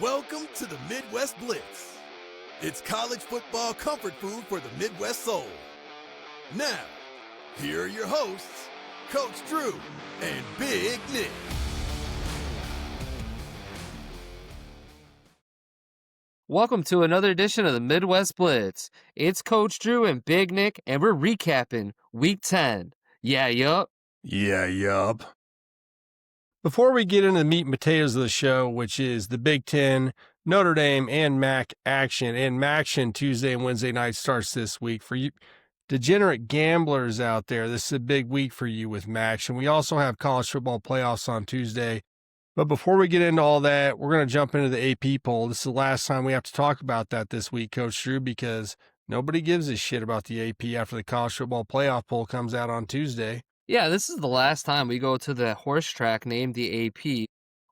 Welcome to the Midwest Blitz. It's college football comfort food for the Midwest soul. Now, here are your hosts, Coach Drew and Big Nick. Welcome to another edition of the Midwest Blitz. It's Coach Drew and Big Nick, and we're recapping Week 10. Yeah, yup. Before we get into the meat and potatoes of the show, which is the Big Ten, Notre Dame, and MACtion, and MACtion Tuesday and Wednesday night starts this week. For you degenerate gamblers out there, this is a big week for you with MACtion. We also have college football playoffs on Tuesday. But before we get into all that, we're going to jump into the AP poll. This is the last time we have to talk about that this week, Coach Drew, because nobody gives a shit about the AP after the college football playoff poll comes out on Tuesday. Yeah, this is the last time we go to the horse track named the AP.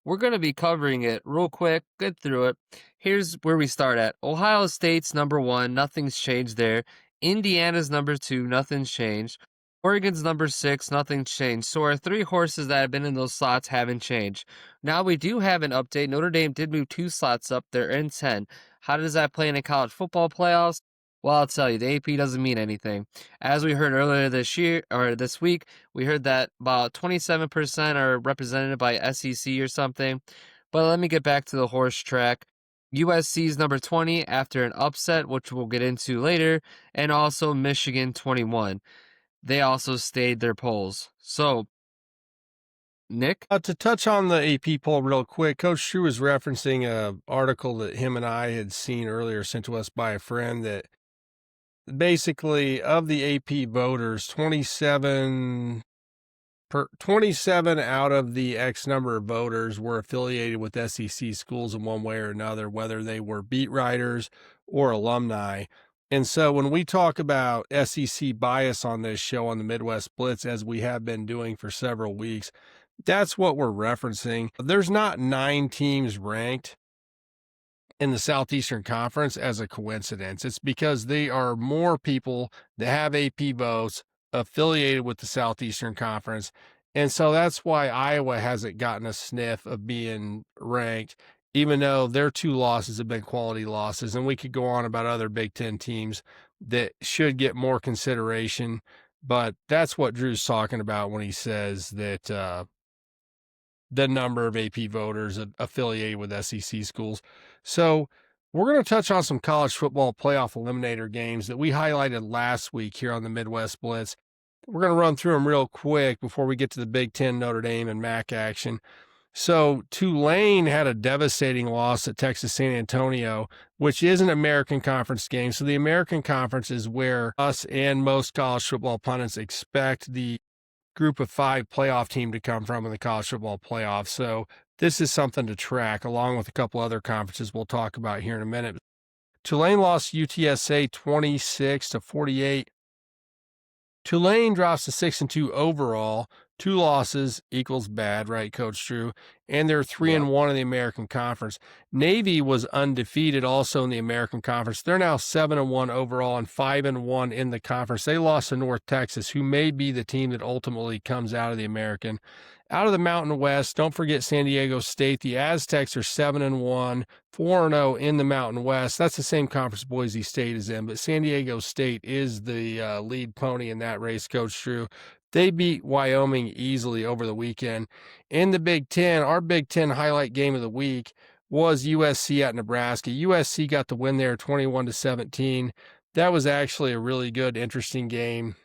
We're going to be covering it real quick, get through it. Here's where we start at. Ohio State's number 1, nothing's changed there. Indiana's number 2, nothing's changed. Oregon's number 6, nothing's changed. So our 3 horses that have been in those slots haven't changed. Now we do have an update. Notre Dame did move 2 slots up. They're in 10. How does that play in the college football playoffs? Well, I'll tell you, the AP doesn't mean anything. As we heard earlier this week, we heard that about 27% are represented by SEC or something. But let me get back to the horse track. USC's number 20 after an upset, which we'll get into later, and also Michigan 21. They also stayed their polls. So, Nick? To touch on the AP poll real quick, Coach Drew was referencing an article that him and I had seen earlier sent to us by a friend that basically of the AP voters, 27 out of the X number of voters were affiliated with SEC schools in one way or another, whether they were beat writers or alumni. And so when we talk about SEC bias on this show on the Midwest Blitz, as we have been doing for several weeks, that's what we're referencing. There's not 9 teams ranked in the Southeastern Conference as a coincidence. It's because there are more people that have AP votes affiliated with the Southeastern Conference. And so that's why Iowa hasn't gotten a sniff of being ranked, even though their 2 losses have been quality losses. And we could go on about other Big Ten teams that should get more consideration. But that's what Drew's talking about when he says that the number of AP voters affiliated with SEC schools. So we're going to touch on some college football playoff eliminator games that we highlighted last week here on the Midwest Blitz. We're going to run through them real quick before we get to the Big Ten, Notre Dame, and MACtion. So Tulane had a devastating loss at Texas San Antonio, which is an American Conference game. So the American Conference is where us and most college football pundits expect the group of 5 playoff team to come from in the college football playoffs. So this is something to track along with a couple other conferences we'll talk about here in a minute. Tulane lost UTSA 26-48. Tulane drops to 6-2 overall. 2 losses equals bad, right, Coach Drew? And they're 3-1 in the American Conference. Navy was undefeated also in the American Conference. They're now 7-1 overall and 5-1 in the conference. They lost to North Texas, who may be the team that ultimately comes out of the American. Out of the Mountain West, don't forget San Diego State. The Aztecs are 7-1, 4-0 in the Mountain West. That's the same conference Boise State is in, but San Diego State is the lead pony in that race, Coach Drew. They beat Wyoming easily over the weekend. In the Big Ten, our Big Ten highlight game of the week was USC at Nebraska. USC got the win there 21-17. That was actually a really good, interesting game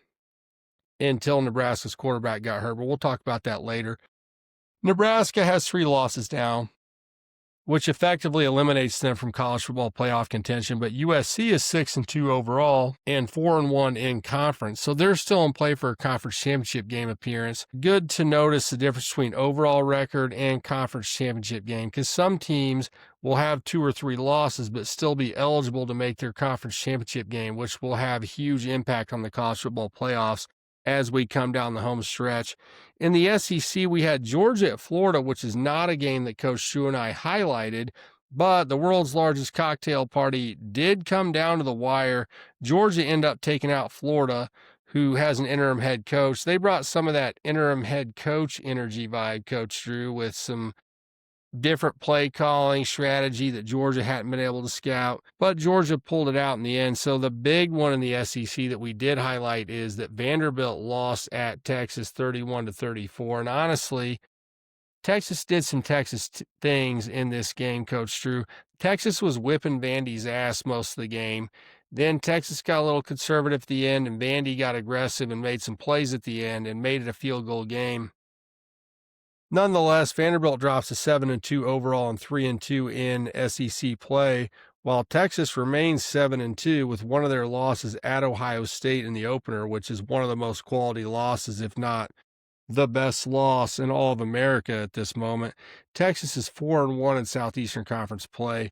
until Nebraska's quarterback got hurt, but we'll talk about that later. Nebraska has 3 losses now, which effectively eliminates them from college football playoff contention, but USC is 6-2 overall and 4-1 in conference, so they're still in play for a conference championship game appearance. Good to notice the difference between overall record and conference championship game, because some teams will have 2 or 3 losses but still be eligible to make their conference championship game, which will have huge impact on the college football playoffs as we come down the home stretch. In the SEC, we had Georgia at Florida, which is not a game that Coach Drew and I highlighted, but the world's largest cocktail party did come down to the wire. Georgia ended up taking out Florida, who has an interim head coach. They brought some of that interim head coach energy vibe, Coach Drew, with some different play calling strategy that Georgia hadn't been able to scout, but Georgia pulled it out in the end. So the big one in the SEC that we did highlight is that Vanderbilt lost at Texas 31-34. And honestly, Texas did some Texas things in this game, Coach Drew. Texas was whipping Vandy's ass most of the game. Then Texas got a little conservative at the end, and Vandy got aggressive and made some plays at the end and made it a field goal game. Nonetheless, Vanderbilt drops to 7-2 overall and 3-2 in SEC play, while Texas remains 7-2 with one of their losses at Ohio State in the opener, which is one of the most quality losses, if not the best loss in all of America at this moment. Texas is 4-1 in Southeastern Conference play.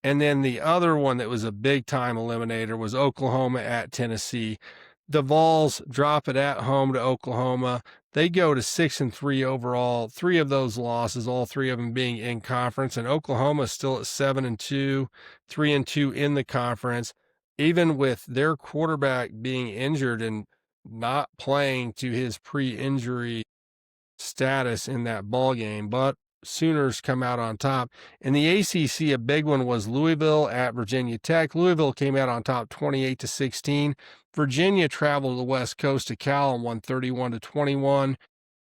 And then the other one that was a big-time eliminator was Oklahoma at Tennessee. The Vols drop it at home to Oklahoma. They go to 6-3 overall. 3 of those losses, all 3 of them being in conference, and Oklahoma is still at 7-2, 3-2 in the conference, even with their quarterback being injured and not playing to his pre-injury status in that ball game. But Sooners come out on top. In the ACC, a big one was Louisville at Virginia Tech. Louisville came out on top 28-16. Virginia traveled to the West Coast to Cal and won 31-21.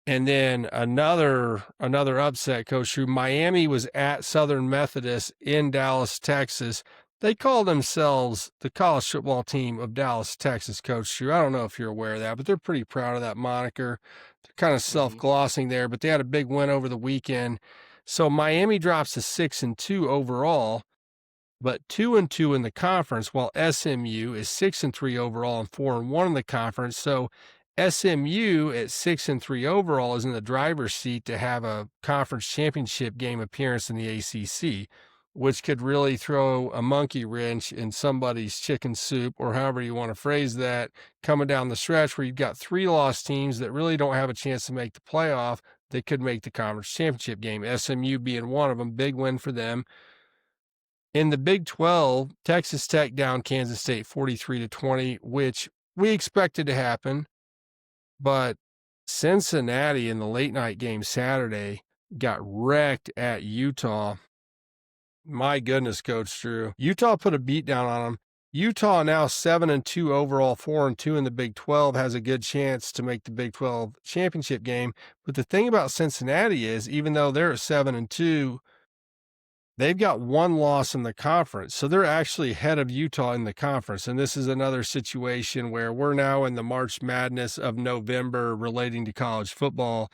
And then another upset, Coach Drew. Miami was at Southern Methodist in Dallas, Texas. They call themselves the college football team of Dallas, Texas, Coach Drew. I don't know if you're aware of that, but they're pretty proud of that moniker. They're kind of self-glossing there, but they had a big win over the weekend. So Miami drops to 6-2 overall, but 2-2 in the conference, while SMU is 6-3 overall and 4-1 in the conference. So SMU at 6-3 overall is in the driver's seat to have a conference championship game appearance in the ACC, which could really throw a monkey wrench in somebody's chicken soup, or however you want to phrase that, coming down the stretch where you've got 3 lost teams that really don't have a chance to make the playoff that could make the conference championship game. SMU being one of them, big win for them. In the Big 12, Texas Tech down Kansas State 43-20, which we expected to happen, but Cincinnati in the late night game Saturday got wrecked at Utah. My goodness, Coach Drew. Utah put a beat down on them. Utah now 7-2 overall, 4-2 in the Big 12, has a good chance to make the Big 12 championship game. But the thing about Cincinnati is, even though they're at 7-2, they've got 1 loss in the conference. So they're actually ahead of Utah in the conference. And this is another situation where we're now in the March Madness of November relating to college football.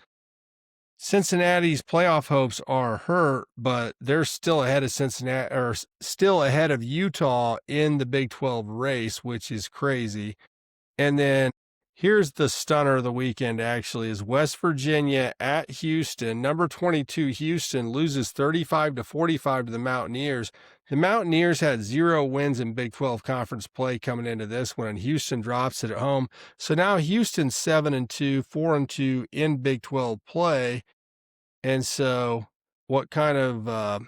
Cincinnati's playoff hopes are hurt, but they're still ahead of Cincinnati, or still ahead of Utah in the Big 12 race, which is crazy. And then here's the stunner of the weekend, actually, is West Virginia at Houston. Number 22 Houston loses 35-45 to the Mountaineers. The Mountaineers had 0 wins in Big 12 conference play coming into this one, and Houston drops it at home. So now Houston's 7-2, 4-2 in Big 12 play. And so what kind of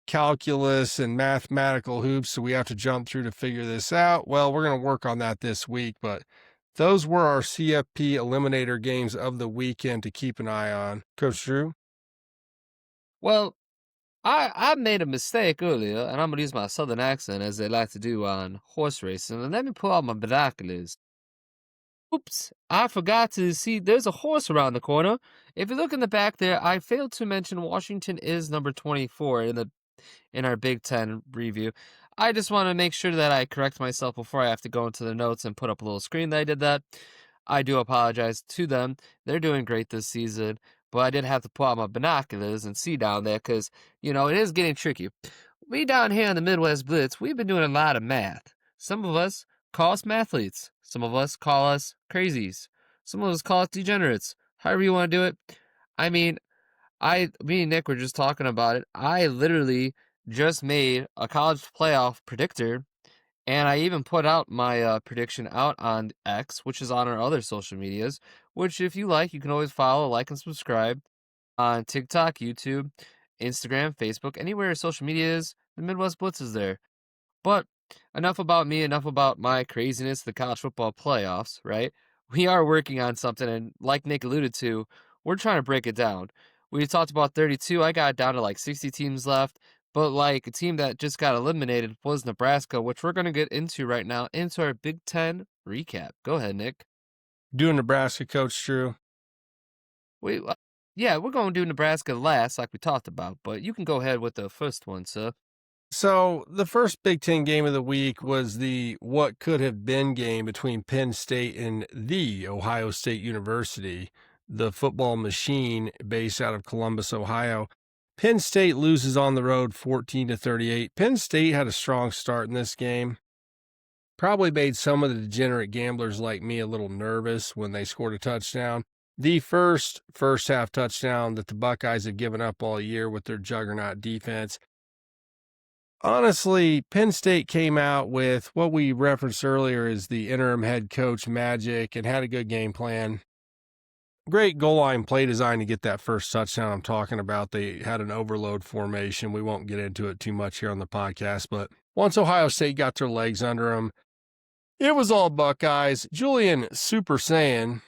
calculus and mathematical hoops do we have to jump through to figure this out? Well, we're going to work on that this week, but those were our CFP Eliminator games of the weekend to keep an eye on. Coach Drew? Well, I made a mistake earlier, and I'm going to use my southern accent as they like to do on horse racing. And let me pull out my binoculars. Oops, I forgot to see there's a horse around the corner. If you look in the back there, I failed to mention Washington is number 24 in our Big Ten review. I just want to make sure that I correct myself before I have to go into the notes and put up a little screen that I did that. I do apologize to them. They're doing great this season, but I did have to pull out my binoculars and see down there because, it is getting tricky. We down here in the Midwest Blitz, we've been doing a lot of math. Some of us call us mathletes. Some of us call us crazies. Some of us call us degenerates. However you want to do it. I mean, me and Nick were just talking about it. I literally just made a college playoff predictor, and I even put out my prediction out on X, which is on our other social medias, which if you like, you can always follow, like, and subscribe on TikTok, YouTube, Instagram, Facebook, anywhere social media is, the Midwest Blitz is there. But enough about me, enough about my craziness, the college football playoffs, right? We are working on something, and like Nick alluded to, we're trying to break it down. We talked about 32. I got it down to like 60 teams left. But like a team that just got eliminated was Nebraska, which we're going to get into right now into our Big Ten recap. Go ahead, Nick. Doing Nebraska, Coach Drew. Yeah, we're going to do Nebraska last, like we talked about, but you can go ahead with the first one, sir. So the first Big Ten game of the week was the what could have been game between Penn State and the Ohio State University, the football machine based out of Columbus, Ohio. Penn State loses on the road 14-38. Penn State had a strong start in this game. Probably made some of the degenerate gamblers like me a little nervous when they scored a touchdown. The first half touchdown that the Buckeyes have given up all year with their juggernaut defense. Honestly, Penn State came out with what we referenced earlier as the interim head coach magic and had a good game plan. Great goal line play design to get that first touchdown I'm talking about. They had an overload formation. We won't get into it too much here on the podcast, but once Ohio State got their legs under them, it was all Buckeyes. Julian Super Saiyan,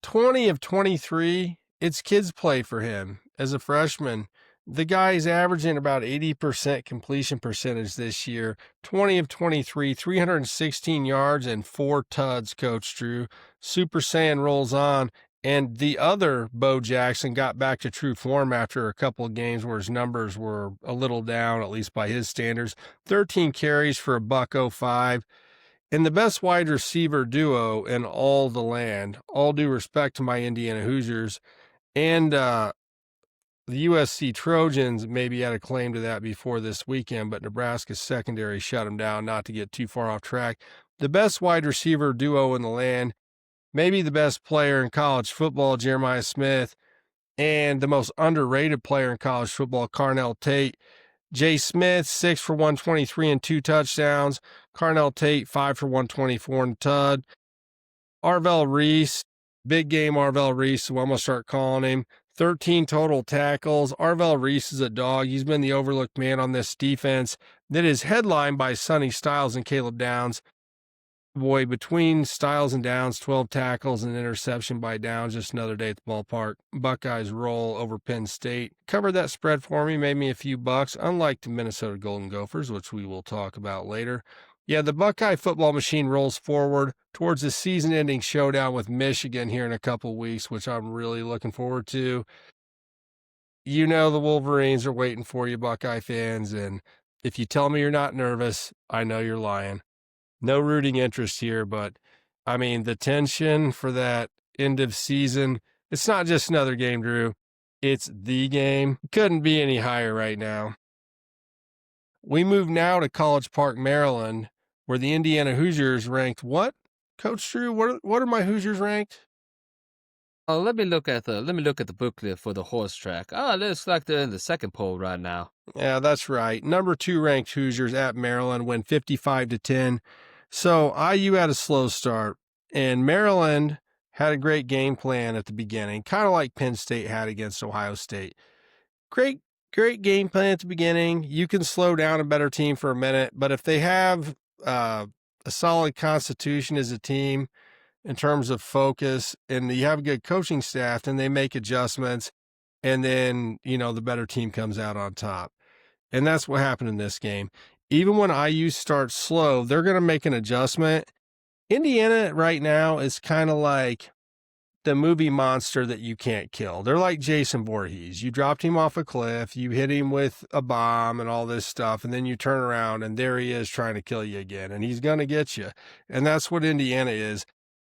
20 of 23, it's kids play for him as a freshman. The guy is averaging about 80% completion percentage this year. 20 of 23, 316 yards and 4 tuds, Coach Drew. Super Saiyan rolls on. And the other Bo Jackson got back to true form after a couple of games where his numbers were a little down, at least by his standards. 13 carries for $105. And the best wide receiver duo in all the land, all due respect to my Indiana Hoosiers, and the USC Trojans maybe had a claim to that before this weekend, but Nebraska's secondary shut them down, not to get too far off track. The best wide receiver duo in the land, maybe the best player in college football, Jeremiah Smith, and the most underrated player in college football, Carnell Tate. Jay Smith, 6 for 123 and 2 touchdowns. Carnell Tate, 5 for 124 and a tud. Arvell Reese, big game Arvell Reese, so I'm going to start calling him. 13 total tackles. Arvell Reese is a dog. He's been the overlooked man on this defense that is headlined by Sonny Styles and Caleb Downs. Boy, between Styles and Downs, 12 tackles and interception by Downs, just another day at the ballpark. Buckeyes roll over Penn State. Covered that spread for me, made me a few bucks, unlike the Minnesota Golden Gophers, which we will talk about later. Yeah, the Buckeye football machine rolls forward towards the season-ending showdown with Michigan here in a couple weeks, which I'm really looking forward to. You know the Wolverines are waiting for you, Buckeye fans, and if you tell me you're not nervous, I know you're lying. No rooting interest here, but, I mean, the tension for that end of season, it's not just another game, Drew. It's the game. Couldn't be any higher right now. We move now to College Park, Maryland, where the Indiana Hoosiers ranked what? Coach Drew, what are my Hoosiers ranked? Let me look at the booklet for the horse track. It looks like they're in the second poll right now. Yeah, that's right. Number 2 ranked Hoosiers at Maryland win 55-10. So IU had a slow start, and Maryland had a great game plan at the beginning, kind of like Penn State had against Ohio State. Great game plan at the beginning. You can slow down a better team for a minute, but if they have a solid constitution as a team in terms of focus and you have a good coaching staff, then they make adjustments, and then, the better team comes out on top. And that's what happened in this game. Even when IU starts slow, they're going to make an adjustment. Indiana right now is kind of like the movie monster that you can't kill. They're like Jason Voorhees. You dropped him off a cliff, you hit him with a bomb and all this stuff, and then you turn around and there he is trying to kill you again, and he's going to get you. And that's what Indiana is.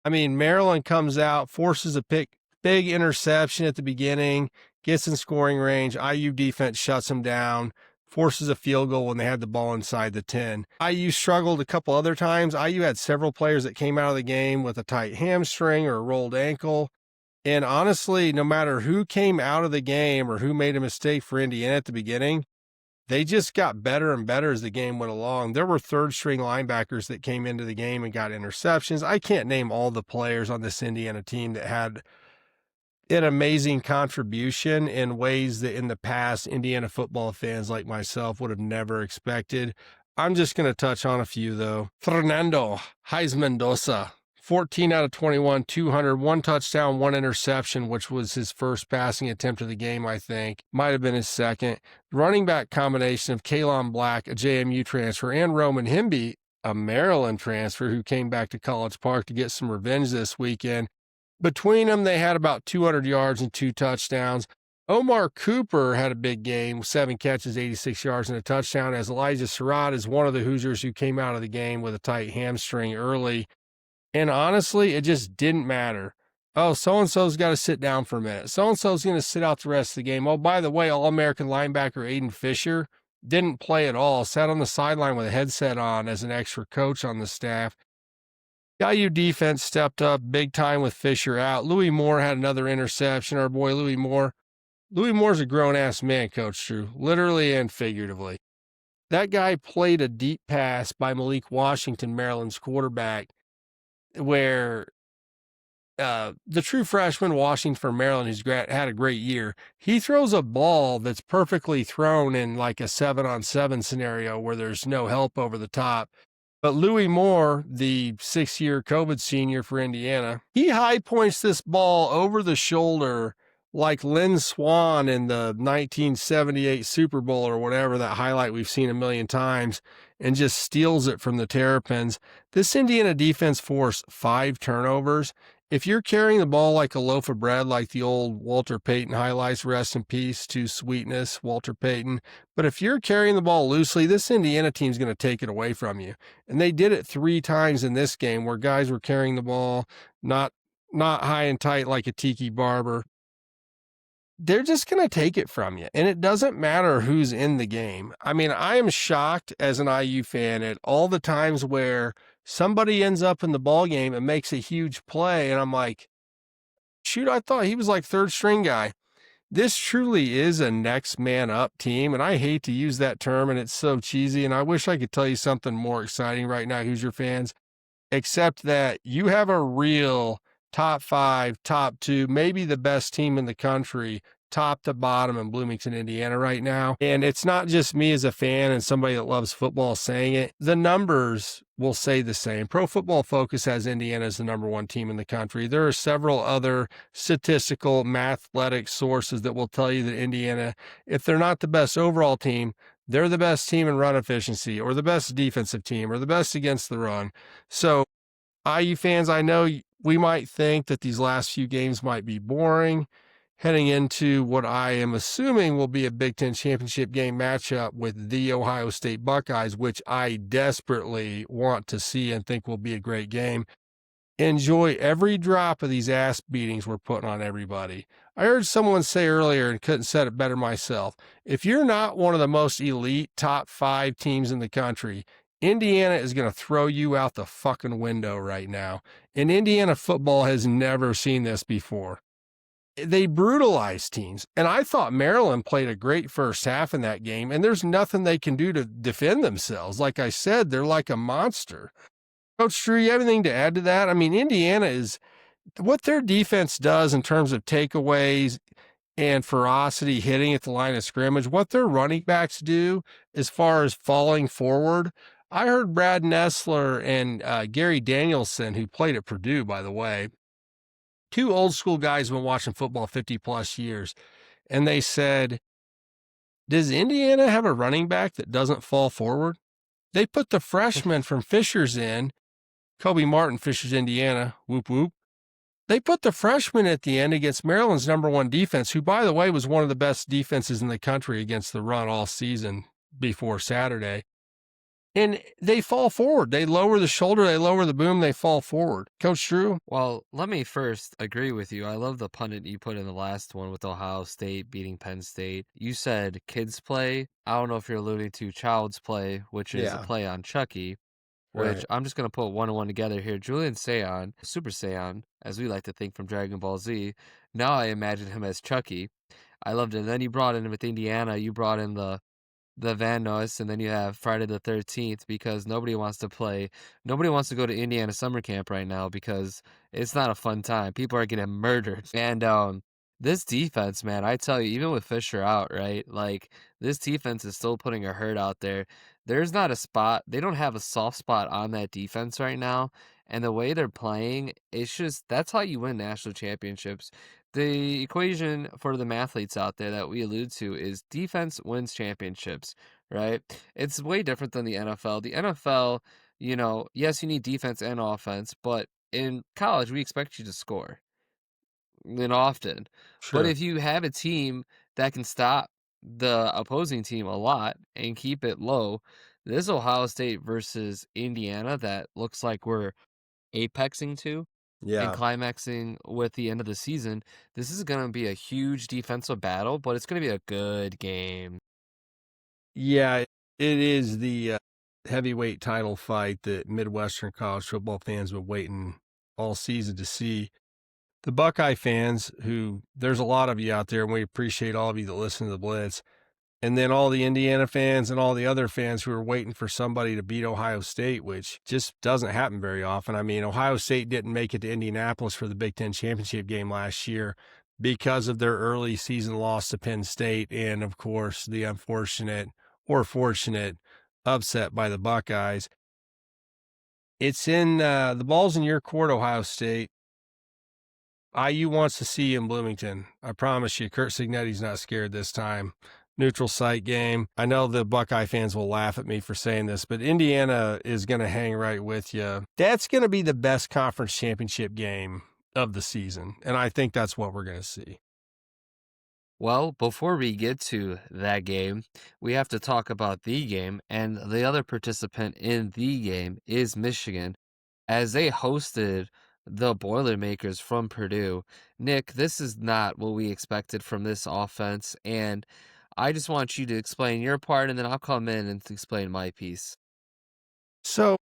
I mean, Maryland comes out, forces a big interception at the beginning, gets in scoring range. IU defense shuts them down, forces a field goal when they had the ball inside the 10. IU struggled a couple other times. IU had several players that came out of the game with a tight hamstring or a rolled ankle. And honestly, no matter who came out of the game or who made a mistake for Indiana at the beginning, they just got better and better as the game went along. There were third-string linebackers that came into the game and got interceptions. I can't name all the players on this Indiana team that had an amazing contribution in ways that in the past Indiana football fans like myself would have never expected. I'm just going to touch on a few, though. Fernando Heiss Mendoza, 14 out of 21, 200, 1 touchdown, 1 interception, which was his first passing attempt of the game, I think. Might have been his second. Running back combination of Kalon Black, a JMU transfer, and Roman Himby, a Maryland transfer who came back to College Park to get some revenge this weekend. Between them, they had about 200 yards and 2 touchdowns. Omar Cooper had a big game, 7 catches, 86 yards, and a touchdown, as Elijah Surratt is one of the Hoosiers who came out of the game with a tight hamstring early. And honestly, it just didn't matter. Oh, so-and-so's got to sit down for a minute. So-and-so's going to sit out the rest of the game. Oh, by the way, All-American linebacker Aiden Fisher didn't play at all, sat on the sideline with a headset on as an extra coach on the staff. IU defense stepped up big time with Fisher out. Louis Moore had another interception. Our boy Louis Moore. Louis Moore's a grown-ass man, Coach Drew, literally and figuratively. That guy played a deep pass by Malik Washington, Maryland's quarterback, where the true freshman Washington from Maryland, who's had a great year, he throws a ball that's perfectly thrown in like a 7-on-7 scenario where there's no help over the top. But Louis Moore, the 6-year COVID senior for Indiana, he high points this ball over the shoulder like Lynn Swann in the 1978 Super Bowl or whatever, that highlight we've seen a million times, and just steals it from the Terrapins. This Indiana defense forced 5 turnovers. If you're carrying the ball like a loaf of bread, like the old Walter Payton highlights, rest in peace to sweetness, Walter Payton. But if you're carrying the ball loosely, this Indiana team's going to take it away from you. And they did it 3 times in this game where guys were carrying the ball, not high and tight like a tiki barber. They're just going to take it from you. And it doesn't matter who's in the game. I mean, I am shocked as an IU fan at all the times where somebody ends up in the ball game and makes a huge play. And I'm like, shoot, I thought he was like 3rd string guy. This truly is a next man up team. And I hate to use that term, and it's so cheesy. And I wish I could tell you something more exciting right now, Hoosier fans, except that you have a real top 5, top 2, maybe the best team in the country, top to bottom in Bloomington, Indiana right now. And it's not just me as a fan and somebody that loves football saying it. The numbers will say the same. Pro Football Focus has Indiana as the number 1 team in the country. There are several other statistical, mathletic sources that will tell you that Indiana, if they're not the best overall team, they're the best team in run efficiency, or the best defensive team, or the best against the run. So IU fans, I know we might think that these last few games might be boring, heading into what I am assuming will be a Big Ten championship game matchup with the Ohio State Buckeyes, which I desperately want to see and think will be a great game. Enjoy every drop of these ass beatings we're putting on everybody. I heard someone say earlier, and couldn't said it better myself, if you're not one of the most elite top 5 teams in the country, Indiana is going to throw you out the fucking window right now. And Indiana football has never seen this before. They brutalize teams. And I thought Maryland played a great first half in that game, and there's nothing they can do to defend themselves. Like I said, they're like a monster. Coach Drew, you have anything to add to that? I mean, Indiana is, what their defense does in terms of takeaways and ferocity hitting at the line of scrimmage, what their running backs do as far as falling forward. I heard Brad Nessler and Gary Danielson, who played at Purdue, by the way, 2 old school guys who have been watching football 50-plus years, and they said, does Indiana have a running back that doesn't fall forward? They put the freshman from Fishers in, Kobe Martin, Fishers, Indiana, whoop, whoop. They put the freshman at the end against Maryland's number 1 defense, who, by the way, was one of the best defenses in the country against the run all season before Saturday. And they fall forward. They lower the shoulder, they lower the boom, they fall forward. Coach Drew? Well, let me first agree with you. I love the pundit you put in the last one with Ohio State beating Penn State. You said kids play. I don't know if you're alluding to child's play, which is a play on Chucky, which I'm just going to put 1 and 1 together here. Julian Saiyan, Super Saiyan, as we like to think from Dragon Ball Z. Now I imagine him as Chucky. I loved it. And then you brought in with Indiana, you brought in the Van Nuys, and then you have Friday the 13th, because nobody wants to go to Indiana summer camp right now because it's not a fun time. People are getting murdered. And This defense, man, I tell you, even with Fisher out, right? Like, this defense is still putting a hurt out there. There's not a spot, they don't have a soft spot on that defense right now. And the way they're playing, it's just that's how you win national championships. The equation for the mathletes out there that we allude to is defense wins championships, right? It's way different than the NFL. The NFL, yes, you need defense and offense, but in college, we expect you to score than often. But Sure. if you have a team that can stop the opposing team a lot and keep it low, this Ohio State versus Indiana that looks like we're apexing to and Yeah. climaxing with the end of the season, this is going to be a huge defensive battle, but it's going to be a good game. Yeah, it is the heavyweight title fight that Midwestern college football fans have been waiting all season to see. The Buckeye fans, who there's a lot of you out there, and we appreciate all of you that listen to the Blitz, and then all the Indiana fans and all the other fans who are waiting for somebody to beat Ohio State, which just doesn't happen very often. I mean, Ohio State didn't make it to Indianapolis for the Big Ten championship game last year because of their early season loss to Penn State, and of course, the unfortunate or fortunate upset by the Buckeyes. It's in the ball's in your court, Ohio State. IU wants to see you in Bloomington. I promise you, Kurt Cignetti's not scared this time. Neutral site game. I know the Buckeye fans will laugh at me for saying this, but Indiana is going to hang right with you. That's going to be the best conference championship game of the season, and I think that's what we're going to see. Well, before we get to that game, we have to talk about the game, and the other participant in the game is Michigan, as they hosted the Boilermakers from Purdue. Nick, this is not what we expected from this offense, and I just want you to explain your part, and then I'll come in and explain my piece. So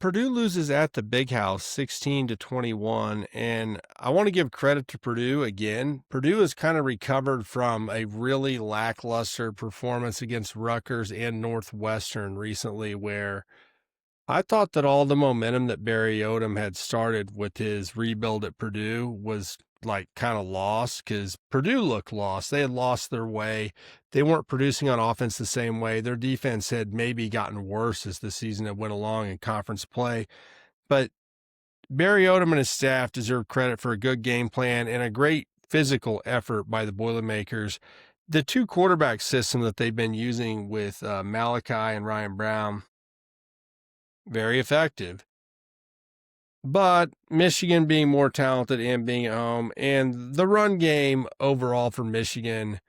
Purdue loses at the Big House 16-21, and I want to give credit to Purdue again. Purdue has kind of recovered from a really lackluster performance against Rutgers and Northwestern recently, where I thought that all the momentum that Barry Odom had started with his rebuild at Purdue was like kind of lost because Purdue looked lost. They had lost their way. They weren't producing on offense the same way. Their defense had maybe gotten worse as the season had went along in conference play. But Barry Odom and his staff deserve credit for a good game plan and a great physical effort by the Boilermakers. The two quarterback system that they've been using with Malachi and Ryan Brown, very effective. But Michigan being more talented and being at home, and the run game overall for Michigan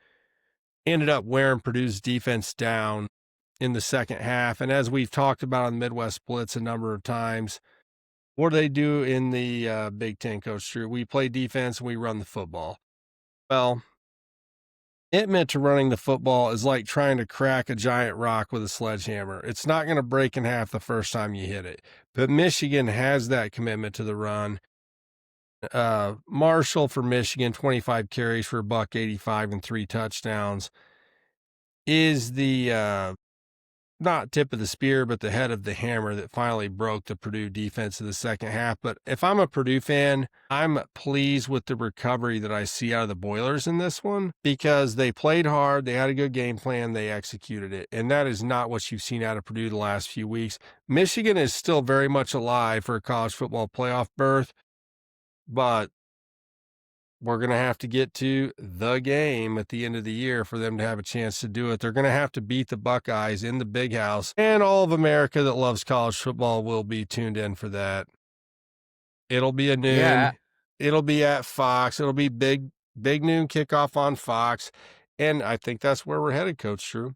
ended up wearing Purdue's defense down in the second half. And as we've talked about on Midwest Blitz a number of times, what do they do in the Big Ten, Coach Drew? We play defense and we run the football. Well, it meant to running the football is like trying to crack a giant rock with a sledgehammer. It's not going to break in half the first time you hit it. But Michigan has that commitment to the run. Marshall for Michigan, 25 carries for $185 and 3 touchdowns, is the not tip of the spear, but the head of the hammer that finally broke the Purdue defense in the second half. But if I'm a Purdue fan, I'm pleased with the recovery that I see out of the Boilers in this one because they played hard, they had a good game plan, they executed it. And that is not what you've seen out of Purdue the last few weeks. Michigan is still very much alive for a college football playoff berth, but we're going to have to get to the game at the end of the year for them to have a chance to do it. They're going to have to beat the Buckeyes in the Big House, and all of America that loves college football will be tuned in for that. It'll be a noon. Yeah. It'll be at Fox. It'll be big noon kickoff on Fox, and I think that's where we're headed, Coach Drew.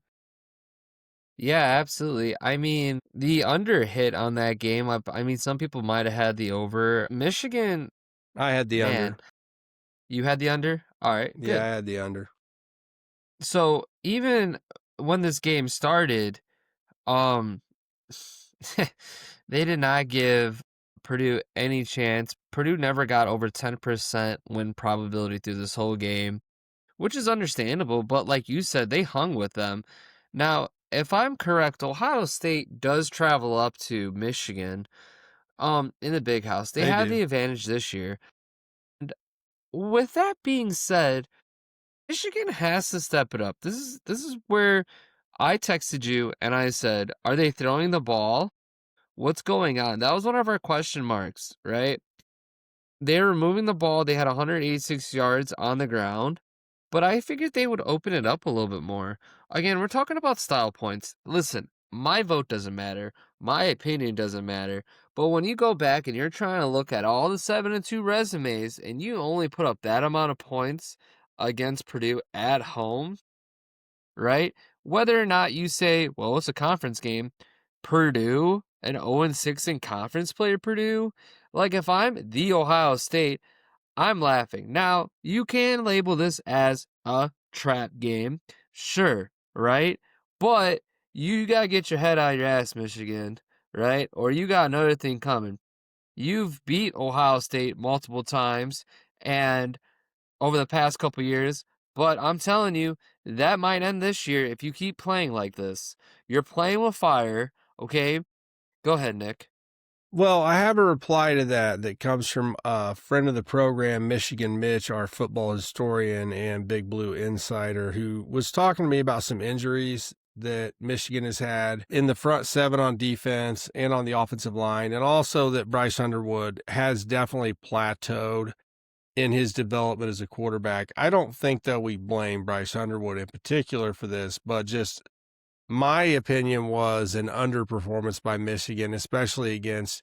Yeah, absolutely. I mean, the under hit on that game, I mean, some people might have had the over. Michigan, I had the man, under. you had the under? All right, good. Yeah, I had the under. So even when this game started, they did not give Purdue any chance. Purdue never got over 10% win probability through this whole game, which is understandable, but like you said, they hung with them. Now, if I'm correct, Ohio State does travel up to Michigan in the Big House. They have do. the advantage this year. And with that being said, Michigan has to step it up. This is where I texted you and I said, "Are they throwing the ball? What's going on?" That was one of our question marks, right? They were moving the ball. They had 186 yards on the ground, but I figured they would open it up a little bit more. Again, we're talking about style points. Listen, my vote doesn't matter. My opinion doesn't matter. But when you go back and you're trying to look at all the 7-2 resumes and you only put up that amount of points against Purdue at home, right? Whether or not you say, well, it's a conference game, Purdue, an 0-6 in conference play, Purdue. Like, if I'm the Ohio State, I'm laughing. Now, you can label this as a trap game, sure, right? But you got to get your head out of your ass, Michigan, right? Or you got another thing coming. You've beat Ohio State multiple times and over the past couple years, but I'm telling you, that might end this year if you keep playing like this. You're playing with fire, okay? Go ahead, Nick. Well, I have a reply to that comes from a friend of the program, Michigan Mitch, our football historian and Big Blue insider, who was talking to me about some injuries that Michigan has had in the front seven on defense and on the offensive line, and also that Bryce Underwood has definitely plateaued in his development as a quarterback. I don't think that we blame Bryce Underwood in particular for this, but just my opinion was an underperformance by Michigan, especially against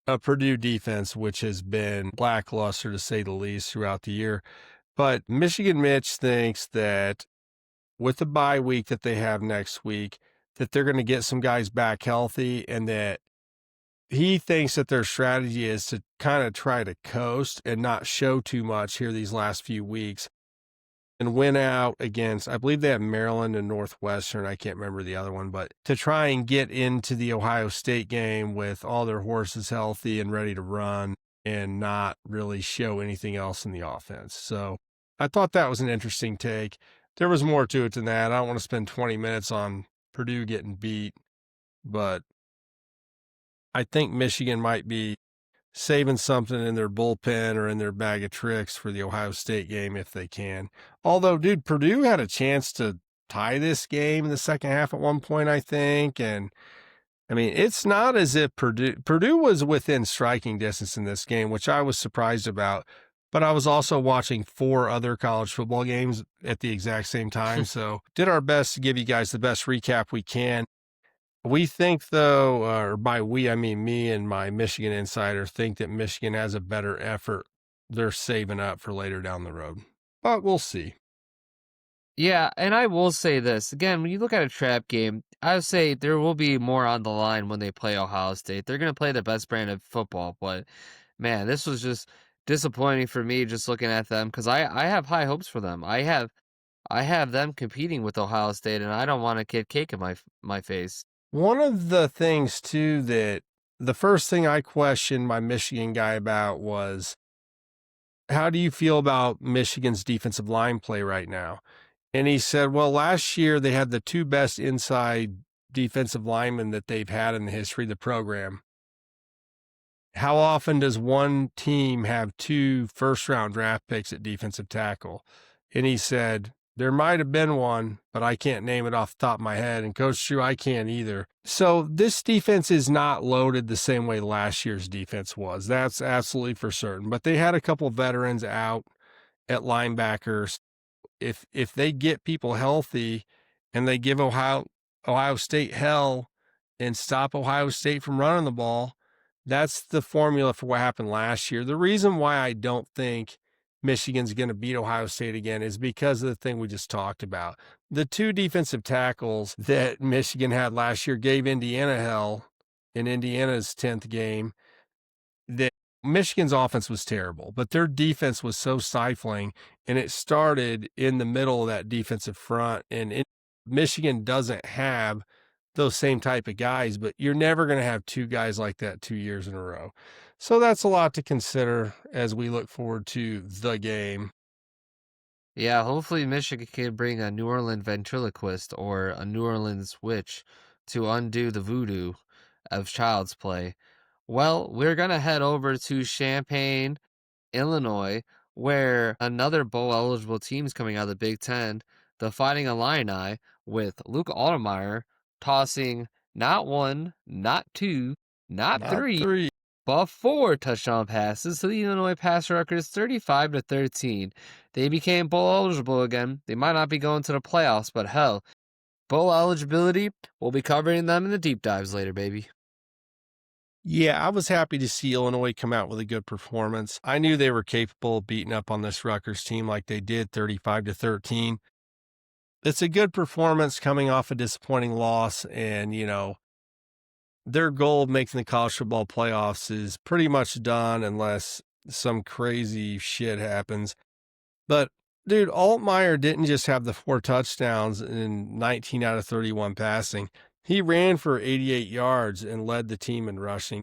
a Purdue defense, which has been lackluster to say the least throughout the year. But Michigan Mitch thinks that with the bye week that they have next week, that they're going to get some guys back healthy, and that he thinks that their strategy is to kind of try to coast and not show too much here these last few weeks, and win out against, I believe they have Maryland and Northwestern. I can't remember the other one, but to try and get into the Ohio State game with all their horses healthy and ready to run and not really show anything else in the offense. So I thought that was an interesting take. There was more to it than that. I don't want to spend 20 minutes on Purdue getting beat, but I think Michigan might be saving something in their bullpen or in their bag of tricks for the Ohio State game if they can. Although, dude, Purdue had a chance to tie this game in the second half at one point, I think. And I mean, it's not as if Purdue was within striking distance in this game, which I was surprised about. But I was also watching 4 other college football games at the exact same time. So did our best to give you guys the best recap we can. We think, though, or by we, I mean me and my Michigan insider, think that Michigan has a better effort they're saving up for later down the road. But we'll see. Yeah, and I will say this. Again, when you look at a trap game, I would say there will be more on the line when they play Ohio State. They're going to play the best brand of football, but man, this was just disappointing for me just looking at them because I have high hopes for them. I have them competing with Ohio State, and I don't want to get cake in my face. One of the things, too, that the first thing I questioned my Michigan guy about was, how do you feel about Michigan's defensive line play right now? And he said, well, last year they had the 2 best inside defensive linemen that they've had in the history of the program. How often does one team have 2 first-round draft picks at defensive tackle? And he said, there might have been one, but I can't name it off the top of my head. And Coach Drew, I can't either. So this defense is not loaded the same way last year's defense was. That's absolutely for certain. But they had a couple veterans out at linebackers. If they get people healthy and they give Ohio State hell and stop Ohio State from running the ball, that's the formula for what happened last year. The reason why I don't think Michigan's going to beat Ohio State again is because of the thing we just talked about. The 2 defensive tackles that Michigan had last year gave Indiana hell in Indiana's 10th game. That Michigan's offense was terrible, but their defense was so stifling, and it started in the middle of that defensive front. And Michigan doesn't have those same type of guys, but you're never going to have 2 guys like that 2 years in a row. So that's a lot to consider as we look forward to the game. Yeah, hopefully Michigan can bring a New Orleans ventriloquist or a New Orleans witch to undo the voodoo of Child's Play. Well, we're going to head over to Champaign, Illinois, where another bowl-eligible team's coming out of the Big Ten, the Fighting Illini, with Luke Altmyer tossing not one, not two, not three, but 4 touchdown passes. So the Illinois pass record is 35-13. They became bowl eligible again. They might not be going to the playoffs, but hell, bowl eligibility, we'll be covering them in the deep dives later, baby. Yeah, I was happy to see Illinois come out with a good performance. I knew they were capable of beating up on this Rutgers team like they did, 35-13. It's a good performance coming off a disappointing loss, and, their goal of making the college football playoffs is pretty much done unless some crazy shit happens. But, dude, Altmyer didn't just have the 4 touchdowns in 19 out of 31 passing. He ran for 88 yards and led the team in rushing.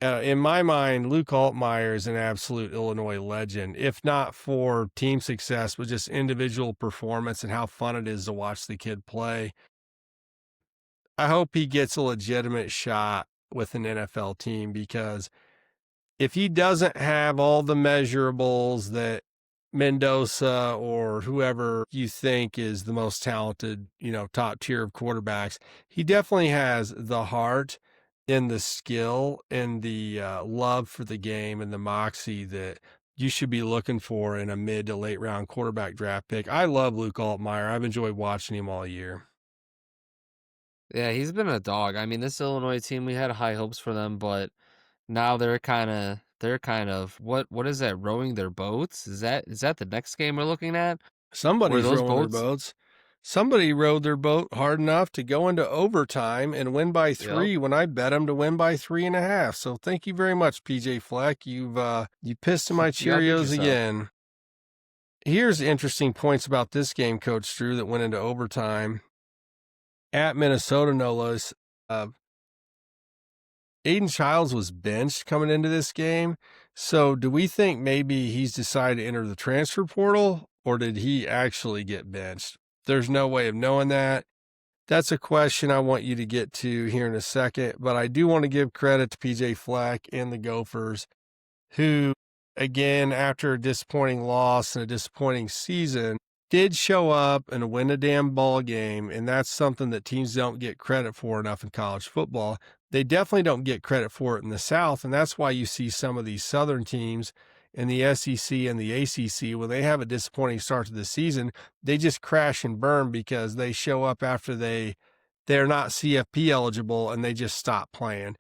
In my mind, Luke Altmyer is an absolute Illinois legend, if not for team success, but just individual performance and how fun it is to watch the kid play. I hope he gets a legitimate shot with an NFL team, because if he doesn't have all the measurables that Mendoza or whoever you think is the most talented, top tier of quarterbacks, he definitely has the heart and the skill and the love for the game and the moxie that you should be looking for in a mid to late round quarterback draft pick. I love Luke Altmyer. I've enjoyed watching him all year. Yeah, he's been a dog. I mean, this Illinois team, we had high hopes for them, but now they're kind of what is that, rowing their boats? Is that the next game we're looking at? Somebody's rowing their boats. Somebody rowed their boat hard enough to go into overtime and win by 3 when I bet them to win by 3.5. So thank you very much, PJ Fleck. You pissed in my Cheerios again. Here's interesting points about this game, Coach Drew, that went into overtime. At Minnesota, no less. Aiden Childs was benched coming into this game. So do we think maybe he's decided to enter the transfer portal, or did he actually get benched? There's no way of knowing that. That's a question I want you to get to here in a second, but I do want to give credit to PJ Fleck and the Gophers, who, again, after a disappointing loss and a disappointing season, did show up and win a damn ball game, and that's something that teams don't get credit for enough in college football. They definitely don't get credit for it in the South, and that's why you see some of these Southern teams in the SEC and the ACC, when they have a disappointing start to the season, they just crash and burn because they show up after they're not CFP eligible and they just stop playing.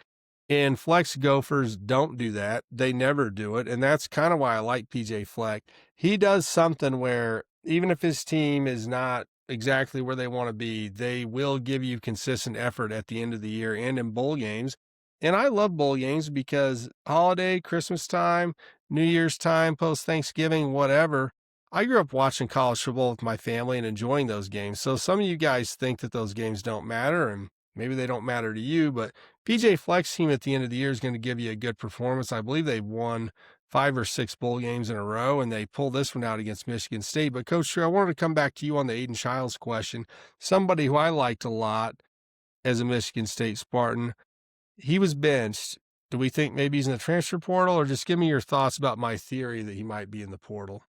And Fleck's Gophers don't do that. They never do it, and that's kind of why I like PJ Fleck. He does something where even if his team is not exactly where they want to be, they will give you consistent effort at the end of the year and in bowl games. And I love bowl games because holiday, Christmas time, New Year's time, post-Thanksgiving, whatever, I grew up watching college football with my family and enjoying those games. So some of you guys think that those games don't matter, and maybe they don't matter to you, but PJ Fleck's team at the end of the year is going to give you a good performance. I believe they've won 5 or 6 bowl games in a row, and they pulled this one out against Michigan State. But Coach Drew, I wanted to come back to you on the Aiden Childs question. Somebody who I liked a lot as a Michigan State Spartan. He was benched. Do we think maybe he's in the transfer portal, or just give me your thoughts about my theory that he might be in the portal?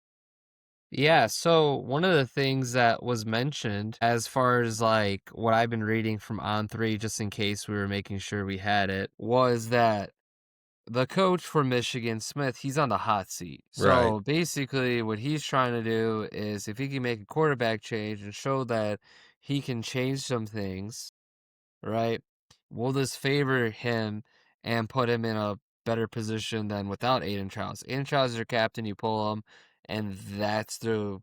Yeah, so one of the things that was mentioned as far as like what I've been reading from On3, just in case we were making sure we had it, was that the coach for Michigan, Smith, he's on the hot seat. So basically what he's trying to do is, if he can make a quarterback change and show that he can change some things, right, will this favor him and put him in a better position than without Aiden Childs? Aiden Childs is your captain, you pull him, and that's the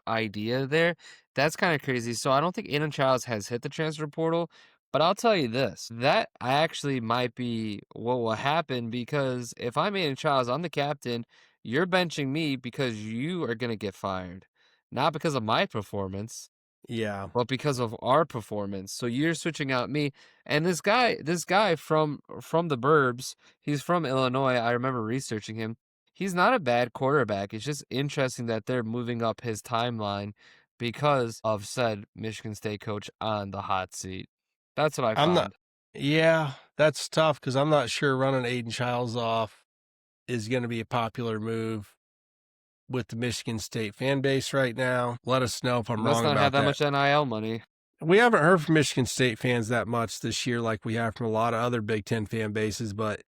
idea there. That's kind of crazy. So I don't think Aiden Childs has hit the transfer portal, but I'll tell you this, that actually might be what will happen, because if I'm Aiden Childs, I'm the captain, you're benching me because you are going to get fired. Not because of my performance. Yeah. But because of our performance. So you're switching out me. And this guy from the burbs, he's from Illinois. I remember researching him. He's not a bad quarterback. It's just interesting that they're moving up his timeline because of said Michigan State coach on the hot seat. That's what I found. Yeah, that's tough because I'm not sure running Aiden Childs off is going to be a popular move with the Michigan State fan base right now. Let us know if I'm Must wrong not about have that that. much NIL money. We haven't heard from Michigan State fans that much this year like we have from a lot of other Big Ten fan bases, but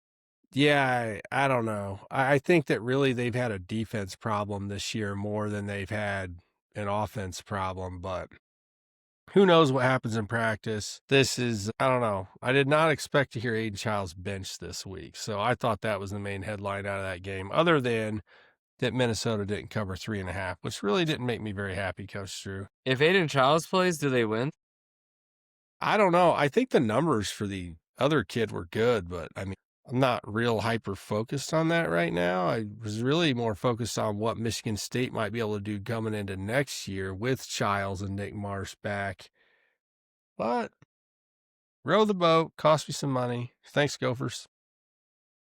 yeah, I don't know. I think that really they've had a defense problem this year more than they've had an offense problem, but who knows what happens in practice. I don't know. I did not expect to hear Aiden Childs bench this week, so I thought that was the main headline out of that game, other than that Minnesota didn't cover 3.5, which really didn't make me very happy, Coach Drew. If Aiden Childs plays, do they win? I don't know. I think the numbers for the other kid were good, but I mean, I'm not real hyper focused on that right now. I was really more focused on what Michigan State might be able to do coming into next year with Childs and Nick Marsh back. But row the boat, cost me some money. Thanks, Gophers.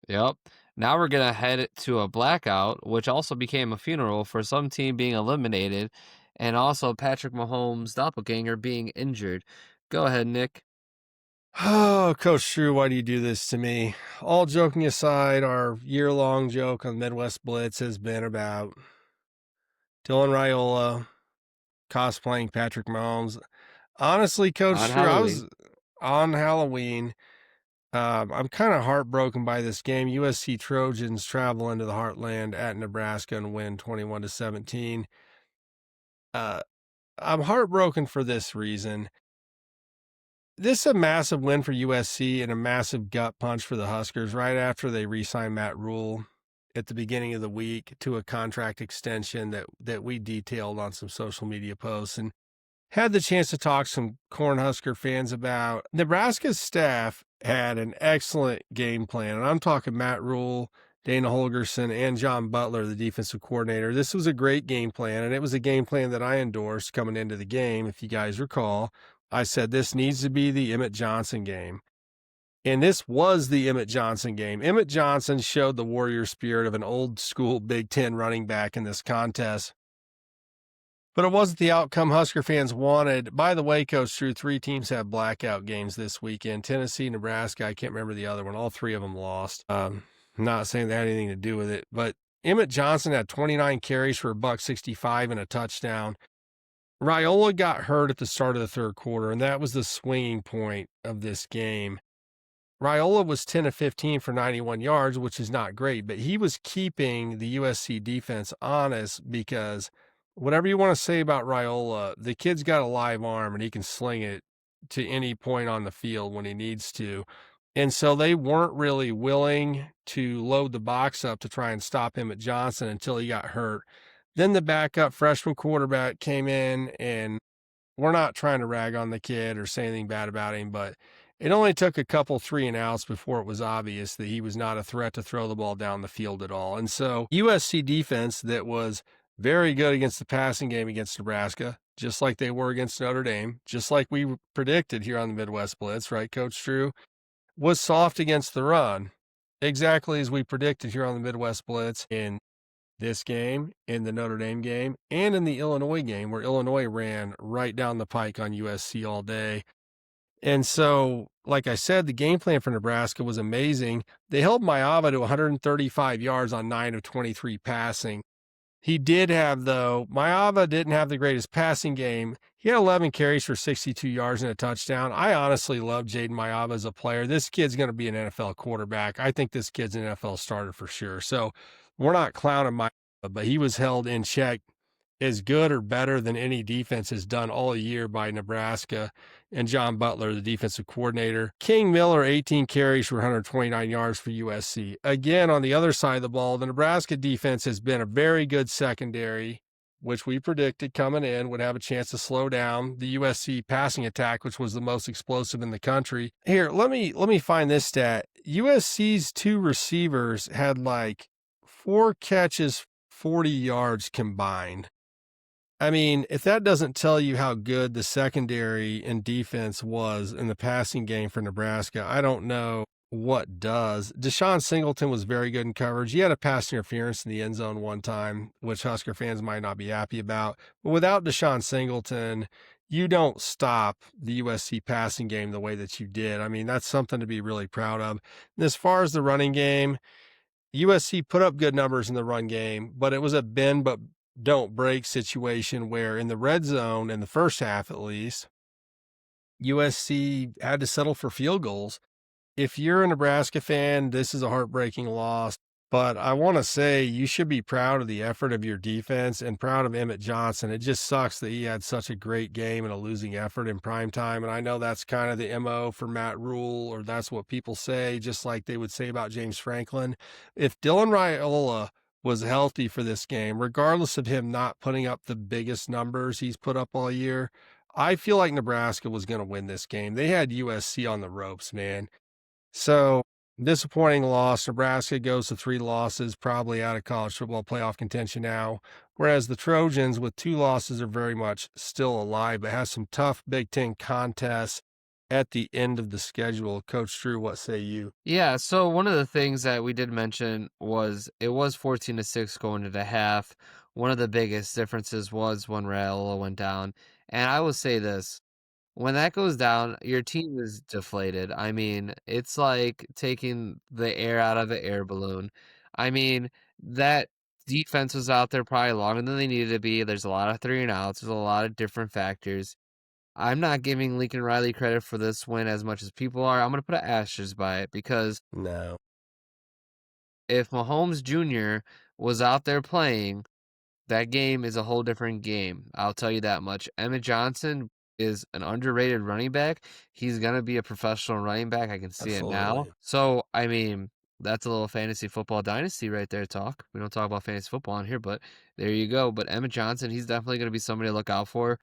Yep. Now we're going to head to a blackout, which also became a funeral for some team being eliminated, and also Patrick Mahomes' doppelganger being injured. Go ahead, Nick. Oh, Coach Drew, why do you do this to me? All joking aside, our year-long joke on Midwest Blitz has been about Dylan Raiola cosplaying Patrick Mahomes. Honestly, Coach On Drew, Halloween. I was on Halloween. I'm kind of heartbroken by this game. USC Trojans travel into the Heartland at Nebraska and win 21-17. I'm heartbroken for this reason. This is a massive win for USC and a massive gut punch for the Huskers right after they re-signed Matt Rule at the beginning of the week to a contract extension that we detailed on some social media posts, and had the chance to talk to some Cornhusker fans about. Nebraska's staff had an excellent game plan, and I'm talking Matt Rule, Dana Holgerson, and John Butler, the defensive coordinator. This was a great game plan, and it was a game plan that I endorsed coming into the game. If you guys recall, I said this needs to be the Emmett Johnson game. And this was the Emmett Johnson game. Emmett Johnson showed the warrior spirit of an old school Big Ten running back in this contest. But it wasn't the outcome Husker fans wanted. By the way, Coach Drew, 3 teams have blackout games this weekend. Tennessee, Nebraska, I can't remember the other one. All 3 of them lost. I'm not saying that had anything to do with it. But Emmett Johnson had 29 carries for $165 and a touchdown. Raiola got hurt at the start of the third quarter, and that was the swinging point of this game. Raiola was 10 of 15 for 91 yards, which is not great, but he was keeping the USC defense honest because whatever you want to say about Raiola, the kid's got a live arm and he can sling it to any point on the field when he needs to. And so they weren't really willing to load the box up to try and stop him at Johnson until he got hurt. Then the backup freshman quarterback came in, and we're not trying to rag on the kid or say anything bad about him, but it only took a couple 3-and-outs before it was obvious that he was not a threat to throw the ball down the field at all. And so USC defense that was very good against the passing game against Nebraska, just like they were against Notre Dame, just like we predicted here on the Midwest Blitz, right, Coach Drew, was soft against the run, exactly as we predicted here on the Midwest Blitz in this game, in the Notre Dame game, and in the Illinois game, where Illinois ran right down the pike on USC all day. And so, like I said, the game plan for Nebraska was amazing. They held Maava to 135 yards on 9 of 23 passing. He did have, though, Maava didn't have the greatest passing game. He had 11 carries for 62 yards and a touchdown. I honestly love Jaden Maava as a player. This kid's going to be an NFL quarterback. I think this kid's an NFL starter for sure. So we're not clowning Maava, but he was held in check as good or better than any defense has done all year by Nebraska and John Butler, the defensive coordinator. King Miller, 18 carries for 129 yards for USC. Again, on the other side of the ball, the Nebraska defense has been a very good secondary, which we predicted coming in would have a chance to slow down the USC passing attack, which was the most explosive in the country. Here, let me find this stat. USC's 2 receivers had like 4 catches, 40 yards combined. I mean, if that doesn't tell you how good the secondary and defense was in the passing game for Nebraska, I don't know what does. Deshaun Singleton was very good in coverage. He had a pass interference in the end zone one time, which Husker fans might not be happy about. But without Deshaun Singleton, you don't stop the USC passing game the way that you did. I mean, that's something to be really proud of. And as far as the running game, USC put up good numbers in the run game, but it was a bend but don't break situation where in the red zone, in the first half at least, USC had to settle for field goals. If you're a Nebraska fan, this is a heartbreaking loss. But I want to say you should be proud of the effort of your defense and proud of Emmett Johnson. It just sucks that he had such a great game and a losing effort in prime time. And I know that's kind of the MO for Matt Rule, or that's what people say, just like they would say about James Franklin. If Dylan Raiola was healthy for this game, regardless of him not putting up the biggest numbers he's put up all year, I feel like Nebraska was going to win this game. They had USC on the ropes, man. So, disappointing loss. Nebraska goes to 3 losses, probably out of college football playoff contention now, whereas the Trojans with 2 losses are very much still alive, but has some tough Big Ten contests at the end of the schedule. Coach Drew, what say you? Yeah, so one of the things that we did mention was it was 14-6 going into half. One of the biggest differences was when Raiola went down. And I will say this, when that goes down, your team is deflated. I mean, it's like taking the air out of an air balloon. I mean, that defense was out there probably longer than they needed to be. There's a lot of 3 and outs. There's a lot of different factors. I'm not giving Lincoln Riley credit for this win as much as people are. I'm going to put an asterisk by it because No. if Mahomes Jr. was out there playing, that game is a whole different game. I'll tell you that much. Emmett Johnson is an underrated running back. He's going to be a professional running back. I can see it now. Absolutely. So, I mean, that's a little fantasy football dynasty right there talk. We don't talk about fantasy football on here, but there you go. But Emmett Johnson, he's definitely going to be somebody to look out for.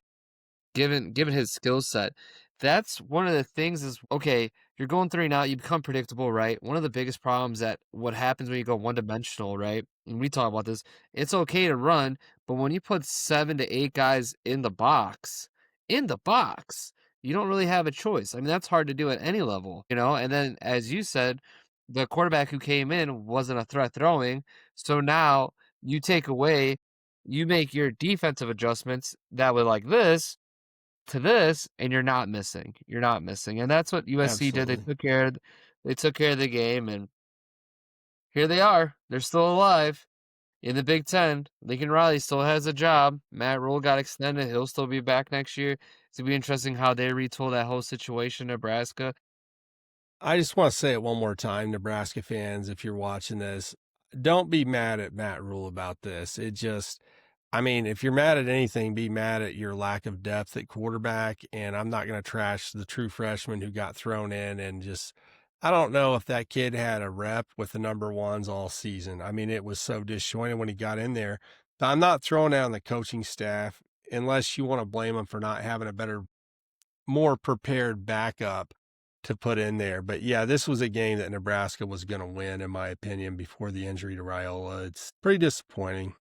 Given his skill set, that's one of the things is, okay, you're going 3 and out, you become predictable, right? One of the biggest problems that what happens when you go one-dimensional, right? And we talk about this, it's okay to run, but when you put 7 to 8 guys in the box, you don't really have a choice. I mean, that's hard to do at any level, you know? And then, as you said, the quarterback who came in wasn't a threat throwing, so now you make your defensive adjustments that would like this, to this, and you're not missing. And that's what USC did. Absolutely. They took care of the game, and here they are. They're still alive in the Big Ten. Lincoln Riley still has a job. Matt Rule got extended. He'll still be back next year. It's going to be interesting how they retool that whole situation in Nebraska. I just want to say it one more time, Nebraska fans, if you're watching this, don't be mad at Matt Rule about this. I mean, if you're mad at anything, be mad at your lack of depth at quarterback. And I'm not going to trash the true freshman who got thrown in and I don't know if that kid had a rep with the number ones all season. I mean, it was so disjointed when he got in there. But I'm not throwing down the coaching staff unless you want to blame them for not having a better, more prepared backup to put in there. But yeah, this was a game that Nebraska was going to win, in my opinion, before the injury to Raiola. It's pretty disappointing.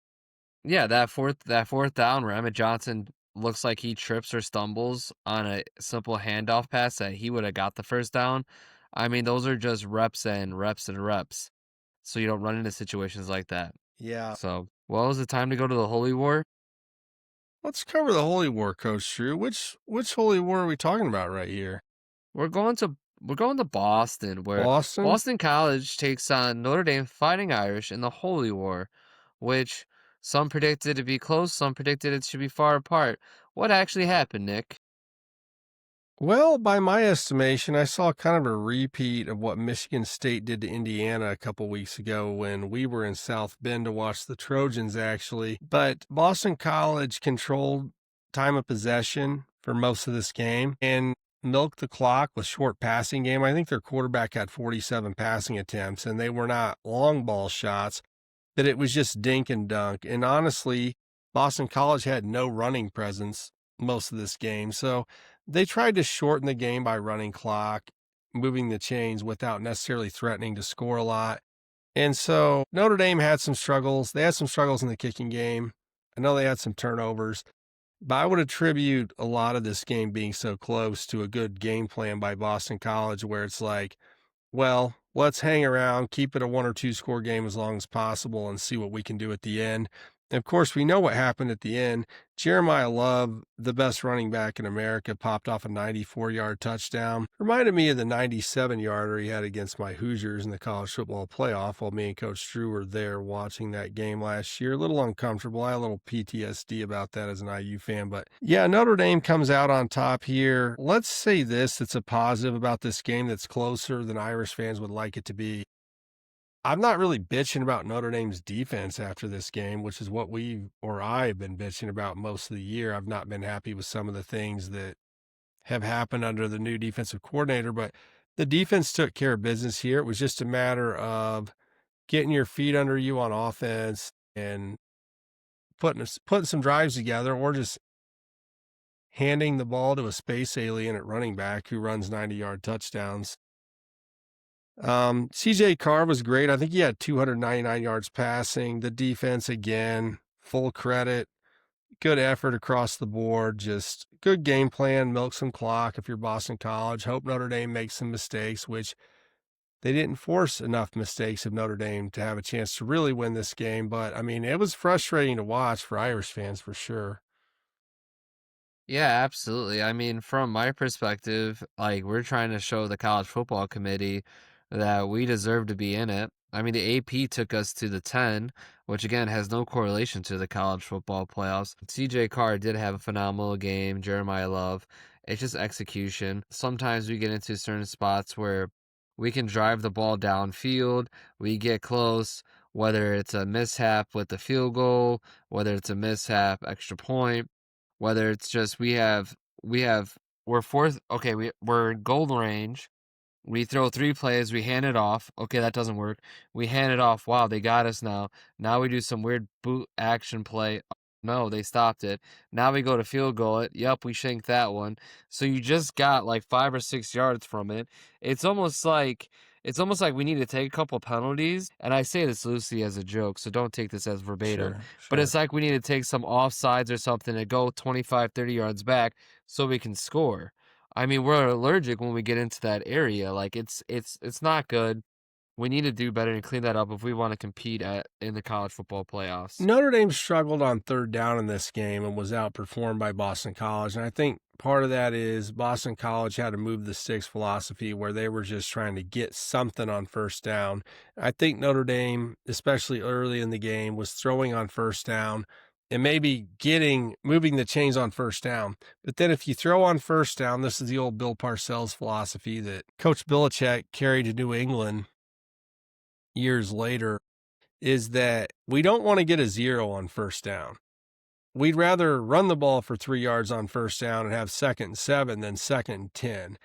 Yeah, that fourth down where Emmett Johnson looks like he trips or stumbles on a simple handoff pass that he would have got the first down. I mean, those are just reps and reps and reps. So you don't run into situations like that. Yeah. So, well, is it time to go to the Holy War? Let's cover the Holy War, Coach Drew. Which Holy War are we talking about right here? We're going to Boston, where Boston? Boston College takes on Notre Dame Fighting Irish in the Holy War, which some predicted to be close, some predicted it should be far apart. What actually happened, Nick? Well, by my estimation, I saw kind of a repeat of what Michigan State did to Indiana a couple weeks ago when we were in South Bend to watch the Trojans, actually. But Boston College controlled time of possession for most of this game and milked the clock with short passing game. I think their quarterback had 47 passing attempts, and they were not long ball shots, but it was just dink and dunk. And honestly, Boston College had no running presence most of this game. So they tried to shorten the game by running clock, moving the chains without necessarily threatening to score a lot. And so Notre Dame had some struggles. They had some struggles in the kicking game. I know they had some turnovers, but I would attribute a lot of this game being so close to a good game plan by Boston College, where it's like, well, let's hang around, keep it a 1 or 2 score game as long as possible and see what we can do at the end. Of course, we know what happened at the end. Jeremiah Love, the best running back in America, popped off a 94-yard touchdown. Reminded me of the 97-yarder he had against my Hoosiers in the college football playoff while me and Coach Drew were there watching that game last year. A little uncomfortable. I had a little PTSD about that as an IU fan. But yeah, Notre Dame comes out on top here. Let's say that's a positive about this game that's closer than Irish fans would like it to be. I'm not really bitching about Notre Dame's defense after this game, which is what I have been bitching about most of the year. I've not been happy with some of the things that have happened under the new defensive coordinator, but the defense took care of business here. It was just a matter of getting your feet under you on offense and putting some drives together, or just handing the ball to a space alien at running back who runs 90-yard touchdowns. CJ Carr was great. I think he had 299 yards passing. The defense, again, full credit, good effort across the board, just good game plan, milk some clock if you're Boston College. Hope Notre Dame makes some mistakes, which they didn't force enough mistakes of Notre Dame to have a chance to really win this game. But, I mean, it was frustrating to watch for Irish fans for sure. Yeah, absolutely. I mean, from my perspective, like, we're trying to show the college football committee that we deserve to be in it. I mean, the AP took us to the 10, which again has no correlation to the college football playoffs. CJ Carr did have a phenomenal game, Jeremiah Love. It's just execution. Sometimes we get into certain spots where we can drive the ball downfield, we get close, whether it's a mishap with the field goal, whether it's a mishap extra point, whether it's just we're fourth, okay, we're goal range. We throw 3 plays, we hand it off. Okay, that doesn't work. We hand it off. Wow, they got us now. Now we do some weird boot action play. No, they stopped it. Now we go to field goal it. Yep, we shanked that one. So you just got like 5 or 6 yards from it. It's almost like we need to take a couple penalties, and I say this loosely as a joke, so don't take this as verbatim. Sure. But it's like we need to take some offsides or something to go 25, 30 yards back so we can score. I mean, we're allergic when we get into that area. Like it's not good. We need to do better and clean that up if we want to compete in the college football playoffs. Notre Dame struggled on third down in this game and was outperformed by Boston College. And I think part of that is Boston College had a move the sticks philosophy where they were just trying to get something on first down. I think Notre Dame, especially early in the game, was throwing on first down and maybe moving the chains on first down. But then if you throw on first down, this is the old Bill Parcells philosophy that Coach Belichick carried to New England years later, is that we don't want to get a 0 on first down. We'd rather run the ball for 3 yards on first down and have 2nd and 7 than 2nd and 10,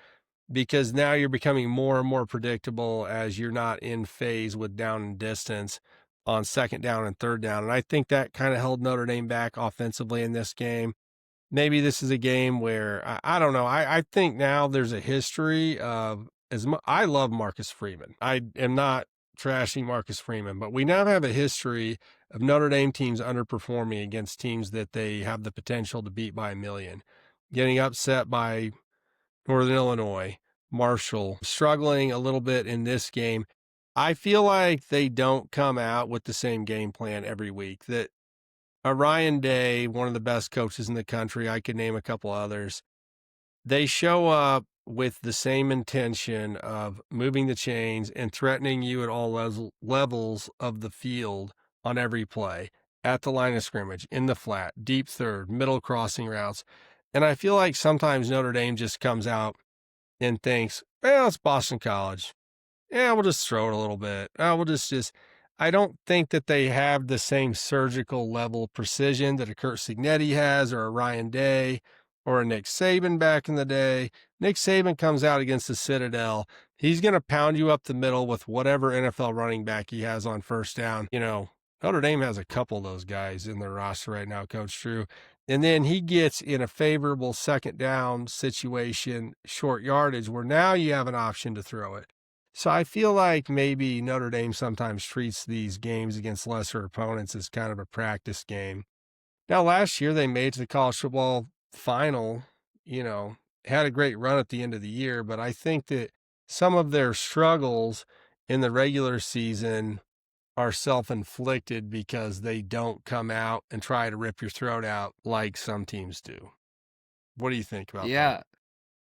because now you're becoming more and more predictable as you're not in phase with down and distance on 2nd down and 3rd down. And I think that kind of held Notre Dame back offensively in this game. Maybe this is a game where, I don't know. I think now there's a history of, I love Marcus Freeman. I am not trashing Marcus Freeman, but we now have a history of Notre Dame teams underperforming against teams that they have the potential to beat by a million, getting upset by Northern Illinois, Marshall, struggling a little bit in this game. I feel like they don't come out with the same game plan every week. That Ryan Day, one of the best coaches in the country, I could name a couple others, they show up with the same intention of moving the chains and threatening you at all levels of the field on every play, at the line of scrimmage, in the flat, deep third, middle crossing routes. And I feel like sometimes Notre Dame just comes out and thinks, well, it's Boston College. Yeah, we'll just throw it a little bit. We'll just I don't think that they have the same surgical level of precision that a Kurt Signetti has, or a Ryan Day, or a Nick Saban back in the day. Nick Saban comes out against the Citadel. He's going to pound you up the middle with whatever NFL running back he has on first down. You know, Notre Dame has a couple of those guys in their roster right now, Coach Drew. And then he gets in a favorable 2nd down situation, short yardage, where now you have an option to throw it. So I feel like maybe Notre Dame sometimes treats these games against lesser opponents as kind of a practice game. Now, last year they made it to the college football final, had a great run at the end of the year, but I think that some of their struggles in the regular season are self-inflicted because they don't come out and try to rip your throat out like some teams do. What do you think about that? Yeah.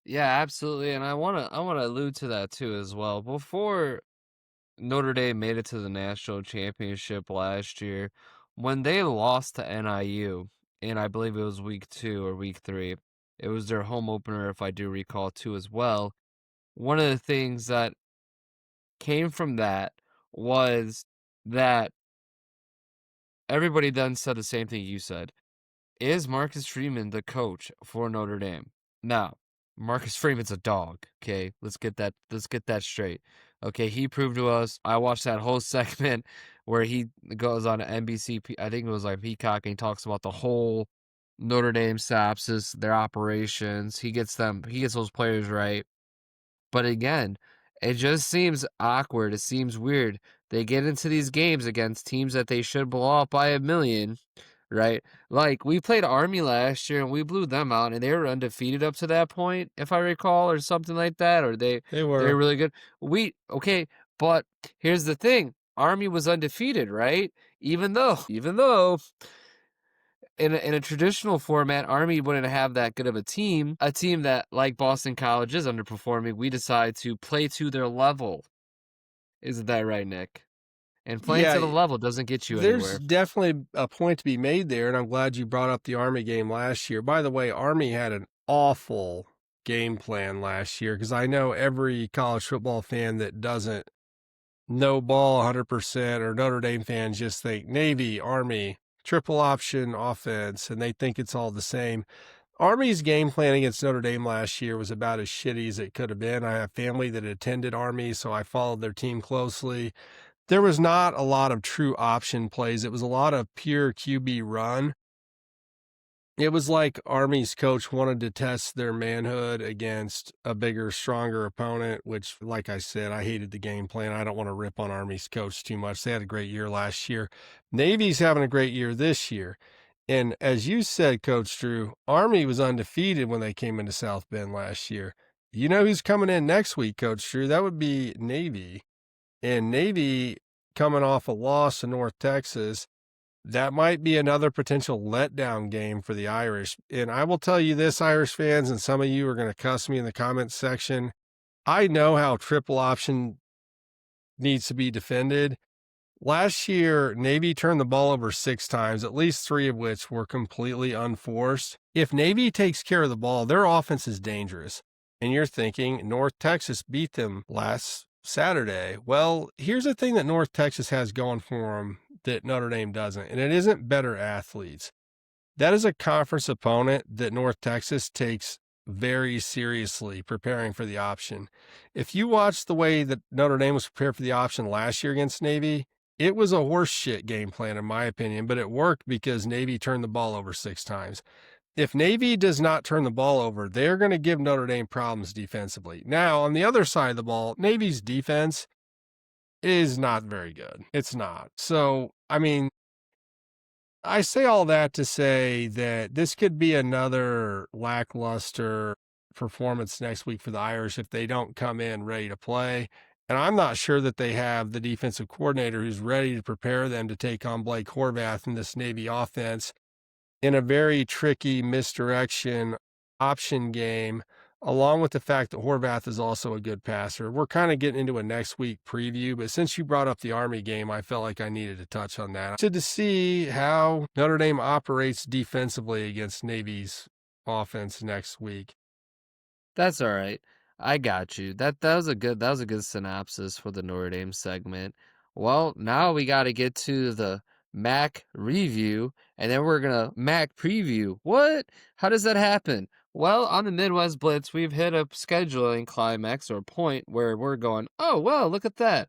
Yeah, absolutely. And I wanna allude to that too as well. Before Notre Dame made it to the national championship last year, when they lost to NIU, and I believe it was week 2 or week 3, it was their home opener, if I do recall, too, as well. One of the things that came from that was that everybody then said the same thing you said. Is Marcus Freeman the coach for Notre Dame? Now, Marcus Freeman's a dog, okay? Let's get that straight. Okay, he proved to us. I watched that whole segment where he goes on NBC, I think it was like Peacock, and he talks about the whole Notre Dame synopsis, their operations. He gets those players right. But again, it just seems awkward. It seems weird. They get into these games against teams that they should blow up by 1,000,000, right? Like, we played Army last year and we blew them out, and they were undefeated up to that point, if I recall, or something like that, or They they're were. really good. Okay, but here's the thing. Army was undefeated, right? Even though in a traditional format, Army wouldn't have that good of a team that, like Boston College, is underperforming. We decide to play to their level. Isn't that right, Nick? And playing to the level doesn't get you There's anywhere. definitely a point to be made there, and I'm glad you brought up the Army game last year. By the way, Army had an awful game plan last year, because I know every college football fan that doesn't know ball 100%, or Notre Dame fans just think Navy, Army, triple option offense, and they think it's all the same. Army's game plan against Notre Dame last year was about as shitty as it could have been. I have family that attended Army, so I followed their team closely. There was not a lot of true option plays. It was a lot of pure QB run. It was like Army's coach wanted to test their manhood against a bigger, stronger opponent, which, like I said, I hated the game plan. I don't want to rip on Army's coach too much. They had a great year last year. Navy's having a great year this year. And as you said, Coach Drew, Army was undefeated when they came into South Bend last year. You know who's coming in next week, Coach Drew? That would be Navy. And Navy, coming off a loss to North Texas, that might be another potential letdown game for the Irish. And I will tell you this, Irish fans, and some of you are going to cuss me in the comments section. I know how triple option needs to be defended. Last year, Navy turned the ball over 6 times, at least 3 of which were completely unforced. If Navy takes care of the ball, their offense is dangerous. And you're thinking North Texas beat them last Saturday. Well, here's the thing that North Texas has going for them that Notre Dame doesn't, and it isn't better athletes. That is a conference opponent that North Texas takes very seriously preparing for the option. If you watch the way that Notre Dame was prepared for the option last year against Navy, it was a horseshit game plan, in my opinion, but it worked because Navy turned the ball over 6 times. If Navy does not turn the ball over, they're going to give Notre Dame problems defensively. Now, on the other side of the ball, Navy's defense is not very good. It's not. So, I mean, I say all that to say that this could be another lackluster performance next week for the Irish if they don't come in ready to play. And I'm not sure that they have the defensive coordinator who's ready to prepare them to take on Blake Horvath in this Navy offense in a very tricky misdirection option game, along with the fact that Horvath is also a good passer. We're kind of getting into a next week preview, but since you brought up the Army game, I felt like I needed to touch on that. To see how Notre Dame operates defensively against Navy's offense next week. That's all right. I got you. That was a good synopsis for the Notre Dame segment. Well, now we got to get to the MAC review, and then we're gonna MAC preview. What? How does that happen? Well, on the Midwest Blitz, we've hit a scheduling climax or point where we're going, oh, well, look at that.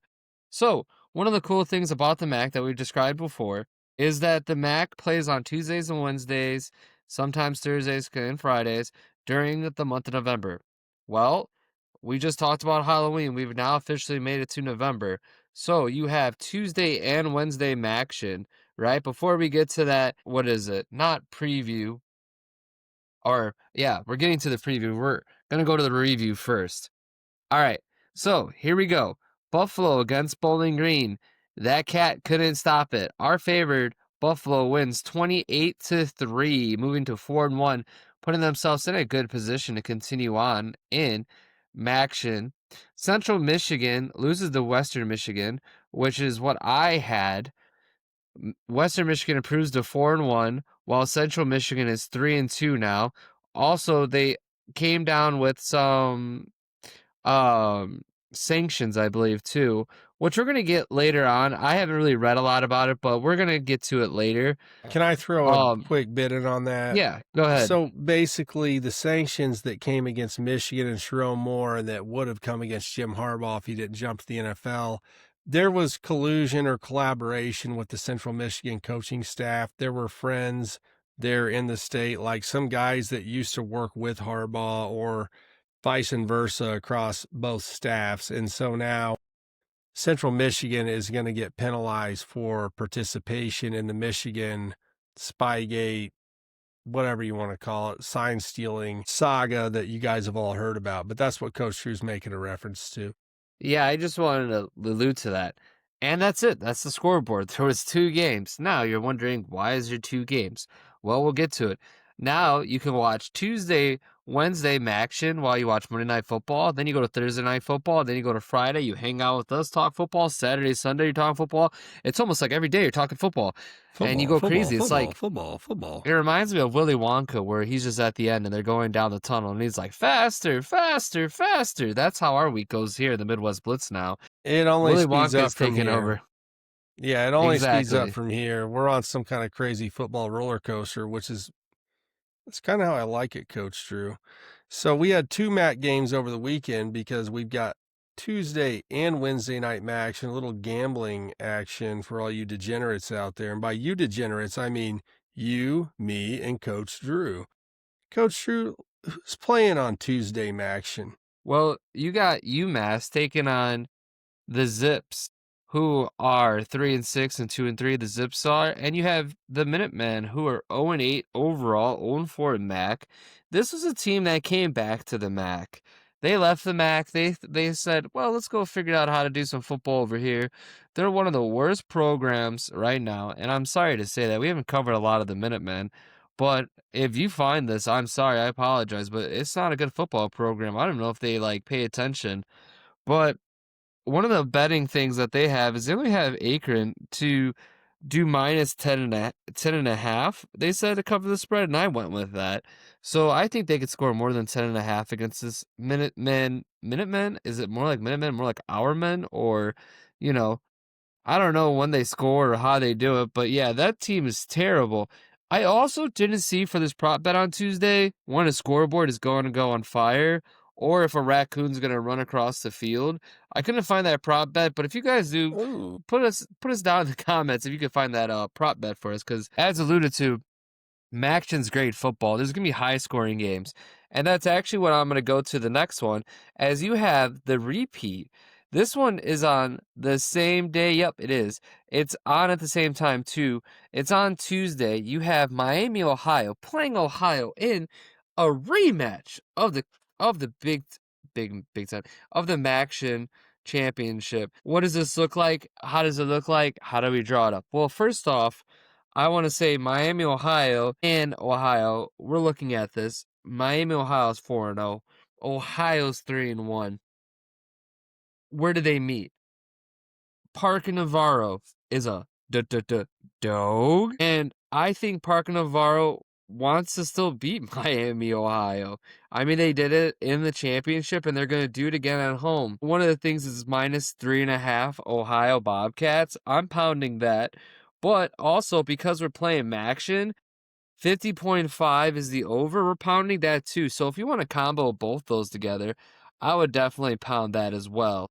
So, one of the cool things about the MAC that we've described before is that the MAC plays on Tuesdays and Wednesdays, sometimes Thursdays and Fridays during the month of November. Well, we just talked about Halloween. We've now officially made it to November. So you have Tuesday and Wednesday MACtion, right? Before we get to that, what is it? Not preview. Or, yeah, we're getting to the preview. We're going to go to the review first. All right, so here we go. Buffalo against Bowling Green. That cat couldn't stop it. Our favored Buffalo wins 28-3, moving to 4-1, putting themselves in a good position to continue on in MACtion. Central Michigan loses to Western Michigan, which is what I had. Western Michigan improves to 4-1, while Central Michigan is 3-2 now. Also, they came down with some sanctions, I believe, too, which we're going to get later on. I haven't really read a lot about it, but we're going to get to it later. Can I throw a quick bit in on that? Yeah, go ahead. So basically, the sanctions that came against Michigan and Sharon Moore and that would have come against Jim Harbaugh if he didn't jump to the NFL, there was collusion or collaboration with the Central Michigan coaching staff. There were friends there in the state, like some guys that used to work with Harbaugh or vice versa across both staffs. And so now Central Michigan is going to get penalized for participation in the Michigan Spygate, whatever you want to call it, sign stealing saga that you guys have all heard about. But that's what Coach Drew's making a reference to. Yeah, I just wanted to allude to that. And that's it. That's the scoreboard. There was 2 games. Now you're wondering, why is there 2 games? Well, we'll get to it. Now you can watch Tuesday, Wednesday MACtion while you watch Monday Night Football. Then you go to Thursday Night Football. Then you go to Friday. You hang out with us, talk football. Saturday, Sunday, you're talking football. It's almost like every day you're talking football. And you go crazy. It's like football. It reminds me of Willy Wonka, where he's just at the end and they're going down the tunnel and he's like, faster, faster, faster. That's how our week goes here, the Midwest Blitz now. It only Willy speeds Wonka's up from taking here. over. Yeah, it only speeds Exactly. up from here. We're on some kind of crazy football roller coaster, that's kind of how I like it, Coach Drew. So we had 2 MAC games over the weekend because we've got Tuesday and Wednesday night MACtion, a little gambling action for all you degenerates out there. And by you degenerates, I mean you, me, and Coach Drew. Coach Drew, who's playing on Tuesday MACtion? Well, you got UMass taking on the Zips, who are 3-6 and 2-3. The Zips are, and you have the Minutemen, who are 0-8 overall, 0-4 in MAC. This was a team that came back to the MAC. They left the MAC. They said, well, let's go figure out how to do some football over here. They're one of the worst programs right now, and I'm sorry to say that. We haven't covered a lot of the Minutemen, but if you find this, I'm sorry, I apologize, but it's not a good football program. I don't know if they pay attention, but one of the betting things that they have is they only have Akron to do minus 10.5. They said to cover the spread, and I went with that. So I think they could score more than 10.5 against this Minutemen. Is it more like Minutemen, more like our men? Or, I don't know when they score or how they do it, but yeah, that team is terrible. I also didn't see for this prop bet on Tuesday when a scoreboard is going to go on fire or if a raccoon's going to run across the field. I couldn't find that prop bet, but if you guys do, put us down in the comments if you could find that prop bet for us, because as alluded to, MACtion's great football. There's going to be high-scoring games, and that's actually what I'm going to go to the next one, as you have the repeat. This one is on the same day. Yep, it is. It's on at the same time, too. It's on Tuesday. You have Miami, Ohio, playing Ohio in a rematch of the big time, of the MACtion championship. What does this look like? How does it look like? How do we draw it up? Well, first off, I want to say Miami, Ohio, and Ohio. We're looking at this. Miami, Ohio's 4-0. Ohio's 3-1. Where do they meet? Parker Navarro is a dog, and I think Parker Navarro wants to still beat Miami, Ohio. I mean, they did it in the championship, and they're going to do it again at home. One of the things is minus 3.5 Ohio Bobcats. I'm pounding that. But also, because we're playing MACtion, 50.5 is the over. We're pounding that too. So if you want to combo both those together, I would definitely pound that as well.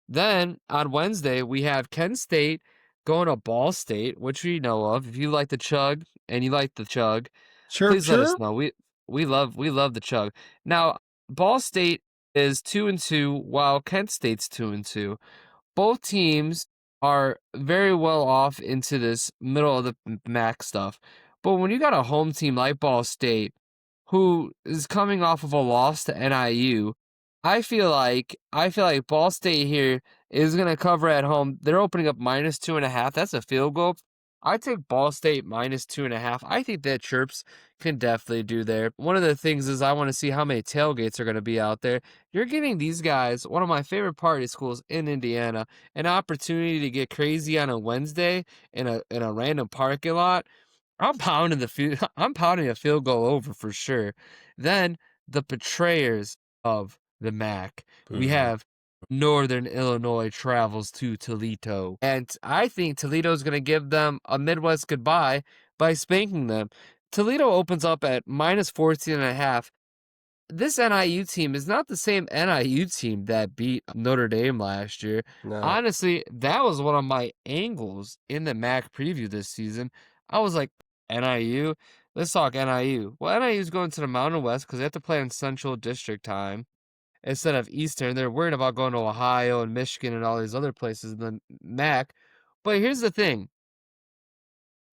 Then on Wednesday, we have Kent State going to Ball State, which we know of. If you like the chug and you like the chug, please let us know. We love the chug. Now, Ball State is 2-2, while Kent State's 2-2. Both teams are very well off into this middle of the MAC stuff. But when you got a home team like Ball State, who is coming off of a loss to NIU, I feel like Ball State here is gonna cover at home. They're opening up -2.5. That's a field goal. I take Ball State -2.5. I think that Chirps can definitely do there. One of the things is I want to see how many tailgates are going to be out there. You're giving these guys, one of my favorite party schools in Indiana, an opportunity to get crazy on a Wednesday in a random parking lot. I'm pounding I'm pounding a field goal over for sure. Then the betrayers of the MAC. We have Northern Illinois travels to Toledo. And I think Toledo's going to give them a Midwest goodbye by spanking them. Toledo opens up at -14.5. This NIU team is not the same NIU team that beat Notre Dame last year. No. Honestly, that was one of my angles in the MAC preview this season. I was like, NIU? Let's talk NIU. Well, NIU is going to the Mountain West because they have to play on Central District time instead of Eastern. They're worried about going to Ohio and Michigan and all these other places in the MAC. But here's the thing.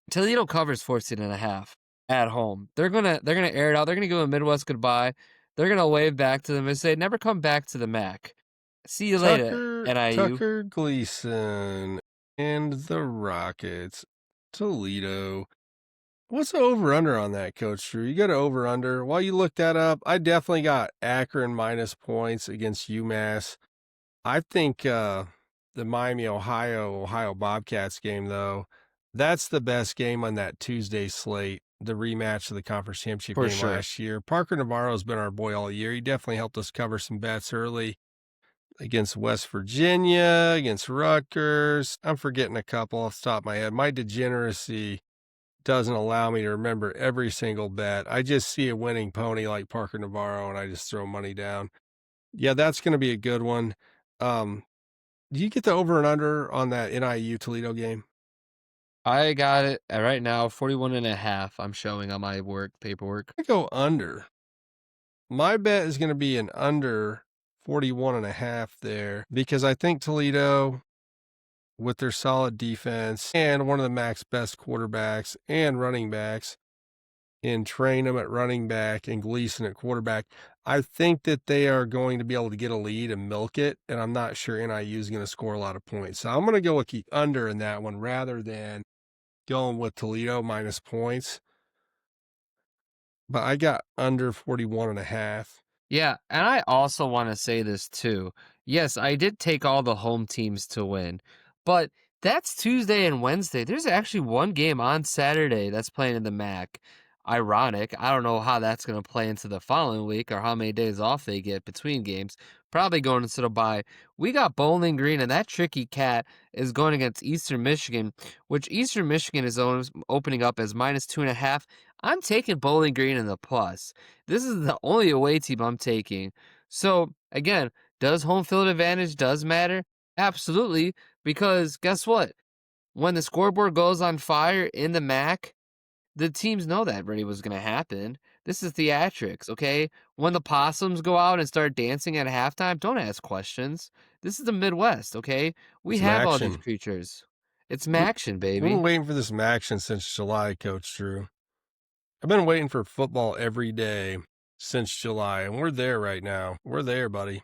Toledo covers 14.5 at home. They're gonna air it out. They're gonna give a Midwest goodbye. They're gonna wave back to them and say, "Never come back to the MAC. See you later, NIU." Tucker Gleason and the Rockets. Toledo. What's the over-under on that, Coach Drew? You got an over-under. While you look that up, I definitely got Akron minus points against UMass. I think the Miami-Ohio Bobcats game, though, that's the best game on that Tuesday slate, the rematch of the conference championship game last year. Parker Navarro's been our boy all year. He definitely helped us cover some bets early against West Virginia, against Rutgers. I'm forgetting a couple off the top of my head. My degeneracy doesn't allow me to remember every single bet. I just see a winning pony like Parker Navarro, and I just throw money down. Yeah, that's going to be a good one. Do you get the over and under on that NIU Toledo game? I got it right now, 41.5. I'm showing on my paperwork. I go under. My bet is going to be an under 41.5 there because I think Toledo, with their solid defense and one of the MAC's best quarterbacks and running backs, in Trainum at running back and Gleason at quarterback, I think that they are going to be able to get a lead and milk it, and I'm not sure NIU is going to score a lot of points. So I'm going to go with the under in that one rather than going with Toledo minus points. But I got under 41.5. Yeah, and I also want to say this too. Yes, I did take all the home teams to win, but that's Tuesday and Wednesday. There's actually one game on Saturday that's playing in the MAC. Ironic. I don't know how that's going to play into the following week or how many days off they get between games. Probably going into the bye. We got Bowling Green, and that tricky cat is going against Eastern Michigan, which Eastern Michigan is opening up as -2.5. I'm taking Bowling Green in the plus. This is the only away team I'm taking. So, again, does home field advantage does matter? Absolutely, because guess what? When the scoreboard goes on fire in the MAC, the teams know that already was going to happen. This is theatrics, okay? When the possums go out and start dancing at halftime, don't ask questions. This is the Midwest, okay? We have all these creatures. It's MACtion, baby. I've been waiting for this MACtion since July, Coach Drew. I've been waiting for football every day since July, and we're there right now. We're there, buddy.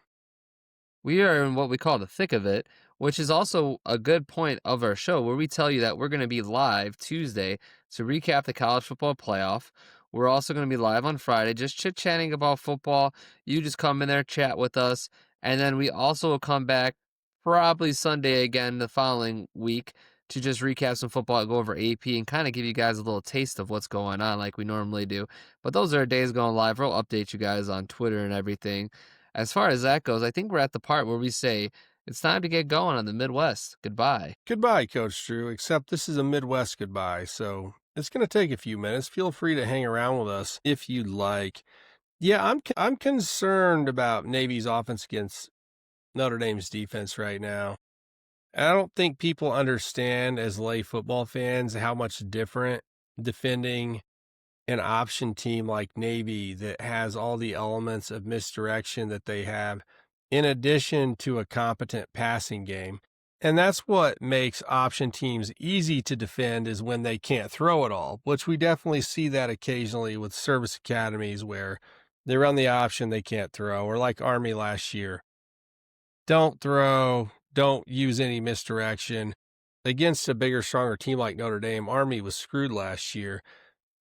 We are in what we call the thick of it, which is also a good point of our show where we tell you that we're going to be live Tuesday to recap the college football playoff. We're also going to be live on Friday, just chit-chatting about football. You just come in there, chat with us, and then we also will come back probably Sunday again the following week to just recap some football, go over AP, and kind of give you guys a little taste of what's going on like we normally do. But those are our days going live. We'll update you guys on Twitter and everything. As far as that goes, I think we're at the part where we say it's time to get going on the Midwest. Goodbye. Goodbye, Coach Drew, except this is a Midwest goodbye, so it's going to take a few minutes. Feel free to hang around with us if you'd like. Yeah, I'm concerned about Navy's offense against Notre Dame's defense right now. I don't think people understand as lay football fans how much different defending an option team like Navy that has all the elements of misdirection that they have, in addition to a competent passing game. And that's what makes option teams easy to defend is when they can't throw it all, which we definitely see that occasionally with service academies where They run the option, they can't throw. Or like Army last year. Don't throw, don't use any misdirection. Against a bigger, stronger team like Notre Dame, Army was screwed last year.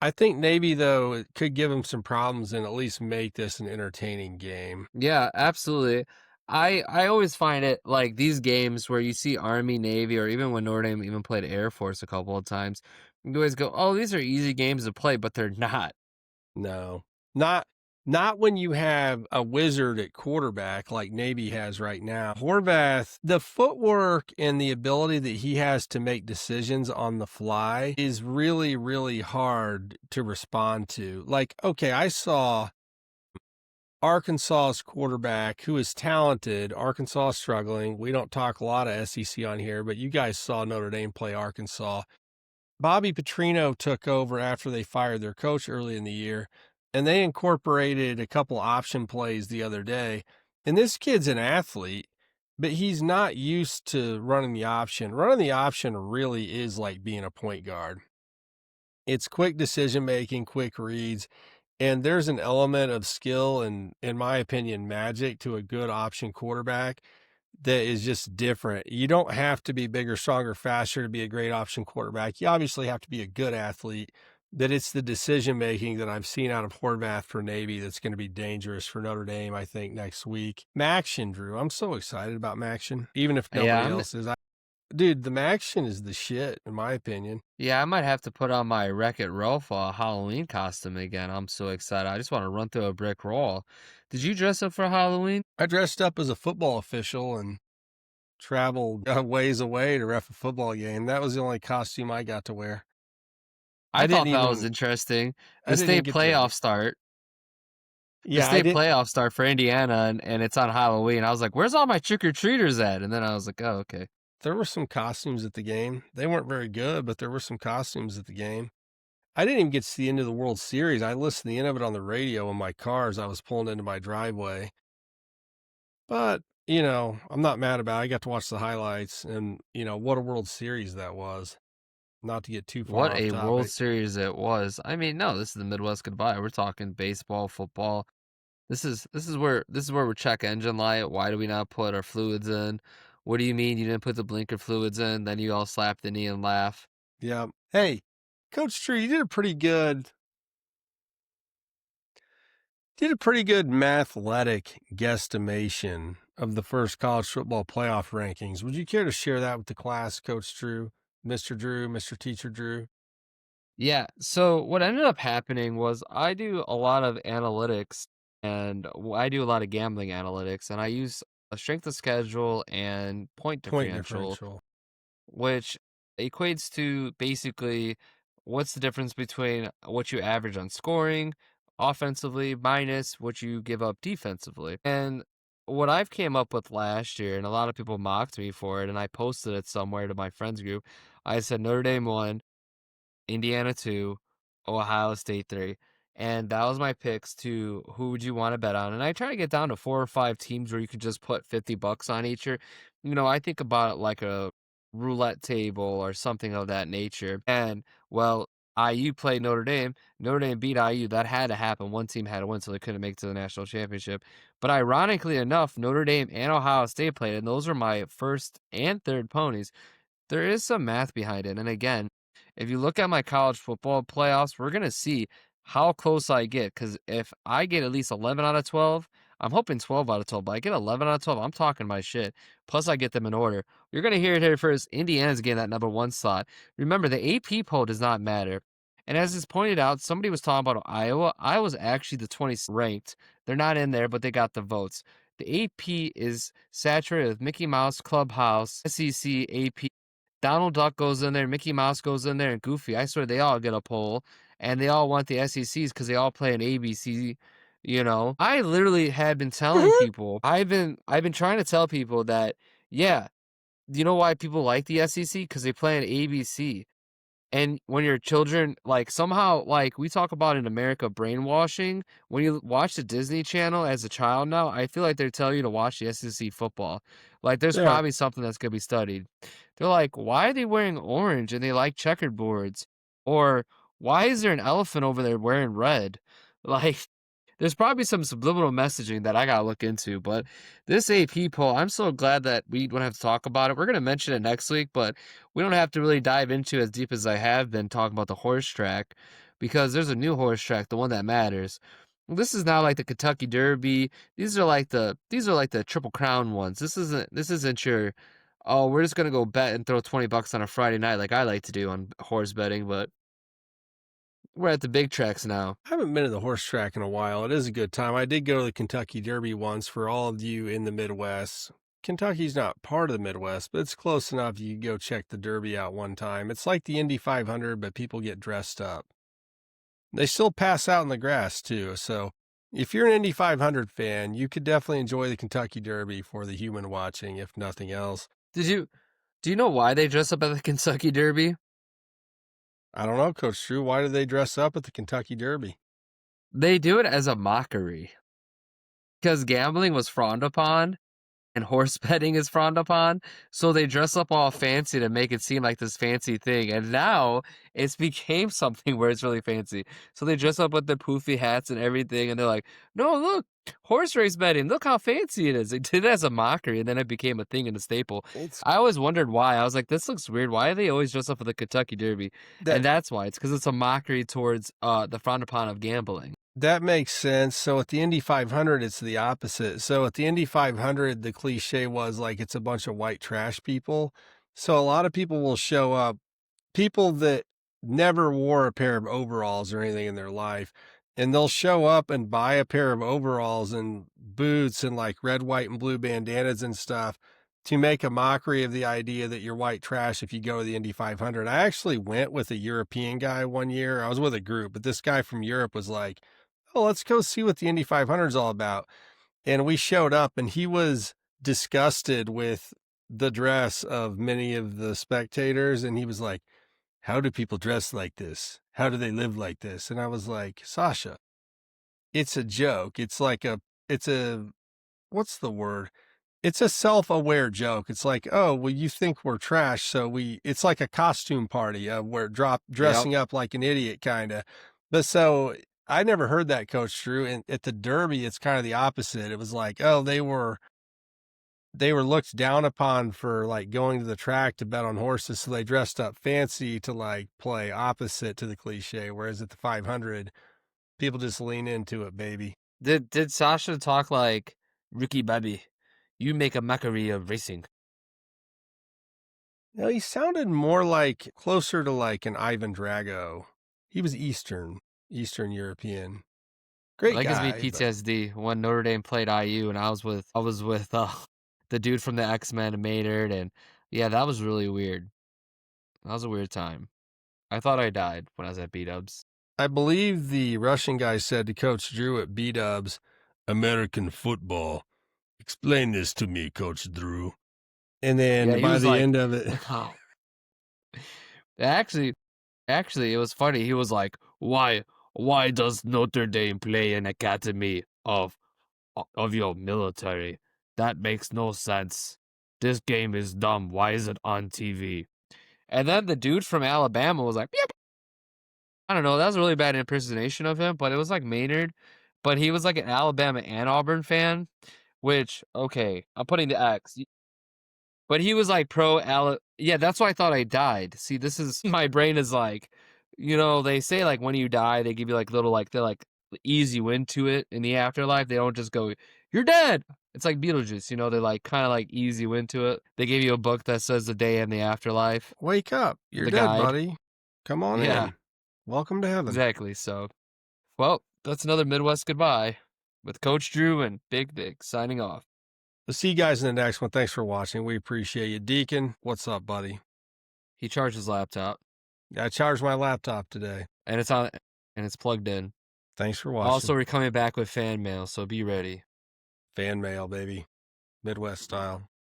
I think Navy, though, it could give them some problems and at least make this an entertaining game. Yeah, absolutely. I always find it like these games where you see Army, Navy, or even when Notre Dame even played Air Force a couple of times, you always go, "Oh, these are easy games to play," but they're not. No, not when you have a wizard at quarterback like Navy has right now. Horvath, the footwork and the ability that he has to make decisions on the fly is really, really hard to respond to. Like, okay, I saw Arkansas's quarterback, who is talented. Arkansas is struggling. We don't talk a lot of SEC on here, but you guys saw Notre Dame play Arkansas. Bobby Petrino took over after they fired their coach early in the year, and they incorporated a couple option plays the other day. And this kid's an athlete, but he's not used to running the option. Running the option really is like being a point guard. It's quick decision making, quick reads, and there's an element of skill and, in my opinion, magic to a good option quarterback that is just different. You don't have to be bigger, stronger, faster to be a great option quarterback. You obviously have to be a good athlete. That it's the decision making that I've seen out of Horvath for Navy that's going to be dangerous for Notre Dame, I think, next week. MACtion, Drew. I'm so excited about MACtion, even if nobody else is. Dude, the MACtion is the shit, in my opinion. Yeah, I might have to put on my Wreck-It Ralph Halloween costume again. I'm so excited. I just want to run through a brick wall. Did you dress up for Halloween? I dressed up as a football official and traveled a ways away to ref a football game. That was the only costume I got to wear. I thought that was interesting. The state playoff start. Yeah, the state playoff start for Indiana, and it's on Halloween. I was like, where's all my trick-or-treaters at? And then I was like, oh, okay. There were some costumes at the game. They weren't very good, but there were some costumes at the game. I didn't even get to see the end of the World Series. I listened to the end of it on the radio in my car as I was pulling into my driveway. But, I'm not mad about it. I got to watch the highlights, and, what a World Series that was. Not to get too far off topic. What a World Series it was. I mean, no, this is the Midwest goodbye. We're talking baseball, football. This is where we're check engine light. Why do we not put our fluids in? What do you mean you didn't put the blinker fluids in? Then you all slap the knee and laugh. Yeah. Hey, Coach Tree, you did a pretty good mathletic guesstimation of the first college football playoff rankings. Would you care to share that with the class, Coach Drew, Mr. Teacher Drew? Yeah, so what ended up happening was I do a lot of analytics, and I do a lot of gambling analytics, and I use a strength of schedule and point differential, which equates to basically what's the difference between what you average on scoring offensively minus what you give up defensively. And what I've came up with last year, and a lot of people mocked me for it, and I posted it somewhere to my friends group, I said Notre Dame 1, Indiana 2, Ohio State 3. And that was my picks to who would you want to bet on. And I try to get down to 4 or 5 teams where you could just put $50 on each year. I think about it like a roulette table or something of that nature. And, well, IU played Notre Dame. Notre Dame beat IU. That had to happen. One team had to win, so they couldn't make it to the national championship. But ironically enough, Notre Dame and Ohio State played, and those are my first and third ponies. There is some math behind it. And again, if you look at my college football playoffs, we're going to see how close I get. Because if I get at least 11 out of 12, I'm hoping 12 out of 12, but I get 11 out of 12, I'm talking my shit. Plus, I get them in order. You're going to hear it here first. Indiana's getting that number 1 slot. Remember, the AP poll does not matter. And as is pointed out, somebody was talking about Iowa. Iowa's actually the 20th ranked. They're not in there, but they got the votes. The AP is saturated with Mickey Mouse, Clubhouse, SEC, AP. Donald Duck goes in there, Mickey Mouse goes in there, and Goofy. I swear they all get a poll, and they all want the SECs because they all play an ABC. I literally had been telling people, I've been trying to tell people that, yeah, you know why people like the SEC? Because they play an ABC. And when your children, somehow, we talk about in America brainwashing, when you watch the Disney Channel as a child now, I feel like they're telling you to watch the SEC football. There's probably something that's going to be studied. They're like, why are they wearing orange and they like checkered boards? Or why is there an elephant over there wearing red? There's probably some subliminal messaging that I gotta look into, but this AP poll, I'm so glad that we don't have to talk about it. We're gonna mention it next week, but we don't have to really dive into it as deep as I have been talking about the horse track, because there's a new horse track, the one that matters. This is now like the Kentucky Derby. These are like the Triple Crown ones. This isn't your, oh, we're just gonna go bet and throw $20 on a Friday night like I like to do on horse betting, but we're at the big tracks now. I haven't been to the horse track in a while. It is a good time. I did go to the Kentucky Derby once for all of you in the Midwest. Kentucky's not part of the Midwest, but it's close enough you can go check the Derby out one time. It's like the Indy 500, but people get dressed up. They still pass out in the grass, too. So if you're an Indy 500 fan, you could definitely enjoy the Kentucky Derby for the human watching, if nothing else. Do you know why they dress up at the Kentucky Derby? I don't know, Coach Drew. Why do they dress up at the Kentucky Derby? They do it as a mockery. Because gambling was frowned upon and horse betting is frowned upon. So they dress up all fancy to make it seem like this fancy thing. And now it's became something where it's really fancy. So they dress up with their poofy hats and everything. And they're like, no, look, horse race betting. Look how fancy it is. They did it as a mockery. And then it became a thing and a staple. I always wondered why. I was like, this looks weird. Why do they always dress up for the Kentucky Derby? And that's why. It's because it's a mockery towards the frowned upon of gambling. That makes sense. So at the Indy 500, it's the opposite. So at the Indy 500, the cliche was like it's a bunch of white trash people. So a lot of people will show up, people that never wore a pair of overalls or anything in their life, and they'll show up and buy a pair of overalls and boots and like red, white, and blue bandanas and stuff to make a mockery of the idea that you're white trash if you go to the Indy 500. I actually went with a European guy one year. I was with a group, but this guy from Europe was like, oh, let's go see what the Indy 500 is all about. And we showed up, and he was disgusted with the dress of many of the spectators. And he was like, how do people dress like this? How do they live like this? And I was like, Sasha, it's a joke. It's what's the word? It's a self-aware joke. It's like, oh, well, you think we're trash. So it's like a costume party. We're dressing up like an idiot kind of. But so I never heard that, Coach Drew. And at the Derby, it's kind of the opposite. It was like, oh, they were looked down upon for like going to the track to bet on horses. So they dressed up fancy to like play opposite to the cliche. Whereas at the 500, people just lean into it, baby. Did Sasha talk like, Ricky Bobby, you make a mockery of racing? No, he sounded more like closer to like an Ivan Drago. He was Eastern European. Great guy. That gives me PTSD when Notre Dame played IU, and I was with the dude from the X-Men and Maynard, and yeah, that was really weird. That was a weird time. I thought I died when I was at B-Dubs. I believe the Russian guy said to Coach Drew at B-Dubs, American football. Explain this to me, Coach Drew. And then by the end of it... Actually, it was funny. He was like, why does Notre Dame play an academy of your military? That makes no sense. This game is dumb. Why is it on TV? And then the dude from Alabama was like, yep. I don't know. That was a really bad impersonation of him, but it was like Maynard. But he was like an Alabama and Auburn fan, which, okay, I'm putting the X. But he was like yeah, that's why I thought I died. See, this is, my brain is like, they say like when you die, they give you like little, like, they're like ease you into it in the afterlife. They don't just go, you're dead. It's like Beetlejuice, they like kind of like ease you into it. They give you a book that says the day and the afterlife. Wake up. You're dead, buddy. Come on in. Welcome to heaven. Exactly. So, well, that's another Midwest goodbye with Coach Drew and Big Dick signing off. We'll see you guys in the next one. Thanks for watching. We appreciate you. Deacon, what's up, buddy? He charged his laptop. I charged my laptop today. And it's on, and it's plugged in. Thanks for watching. Also, we're coming back with fan mail, so be ready. Fan mail, baby. Midwest style.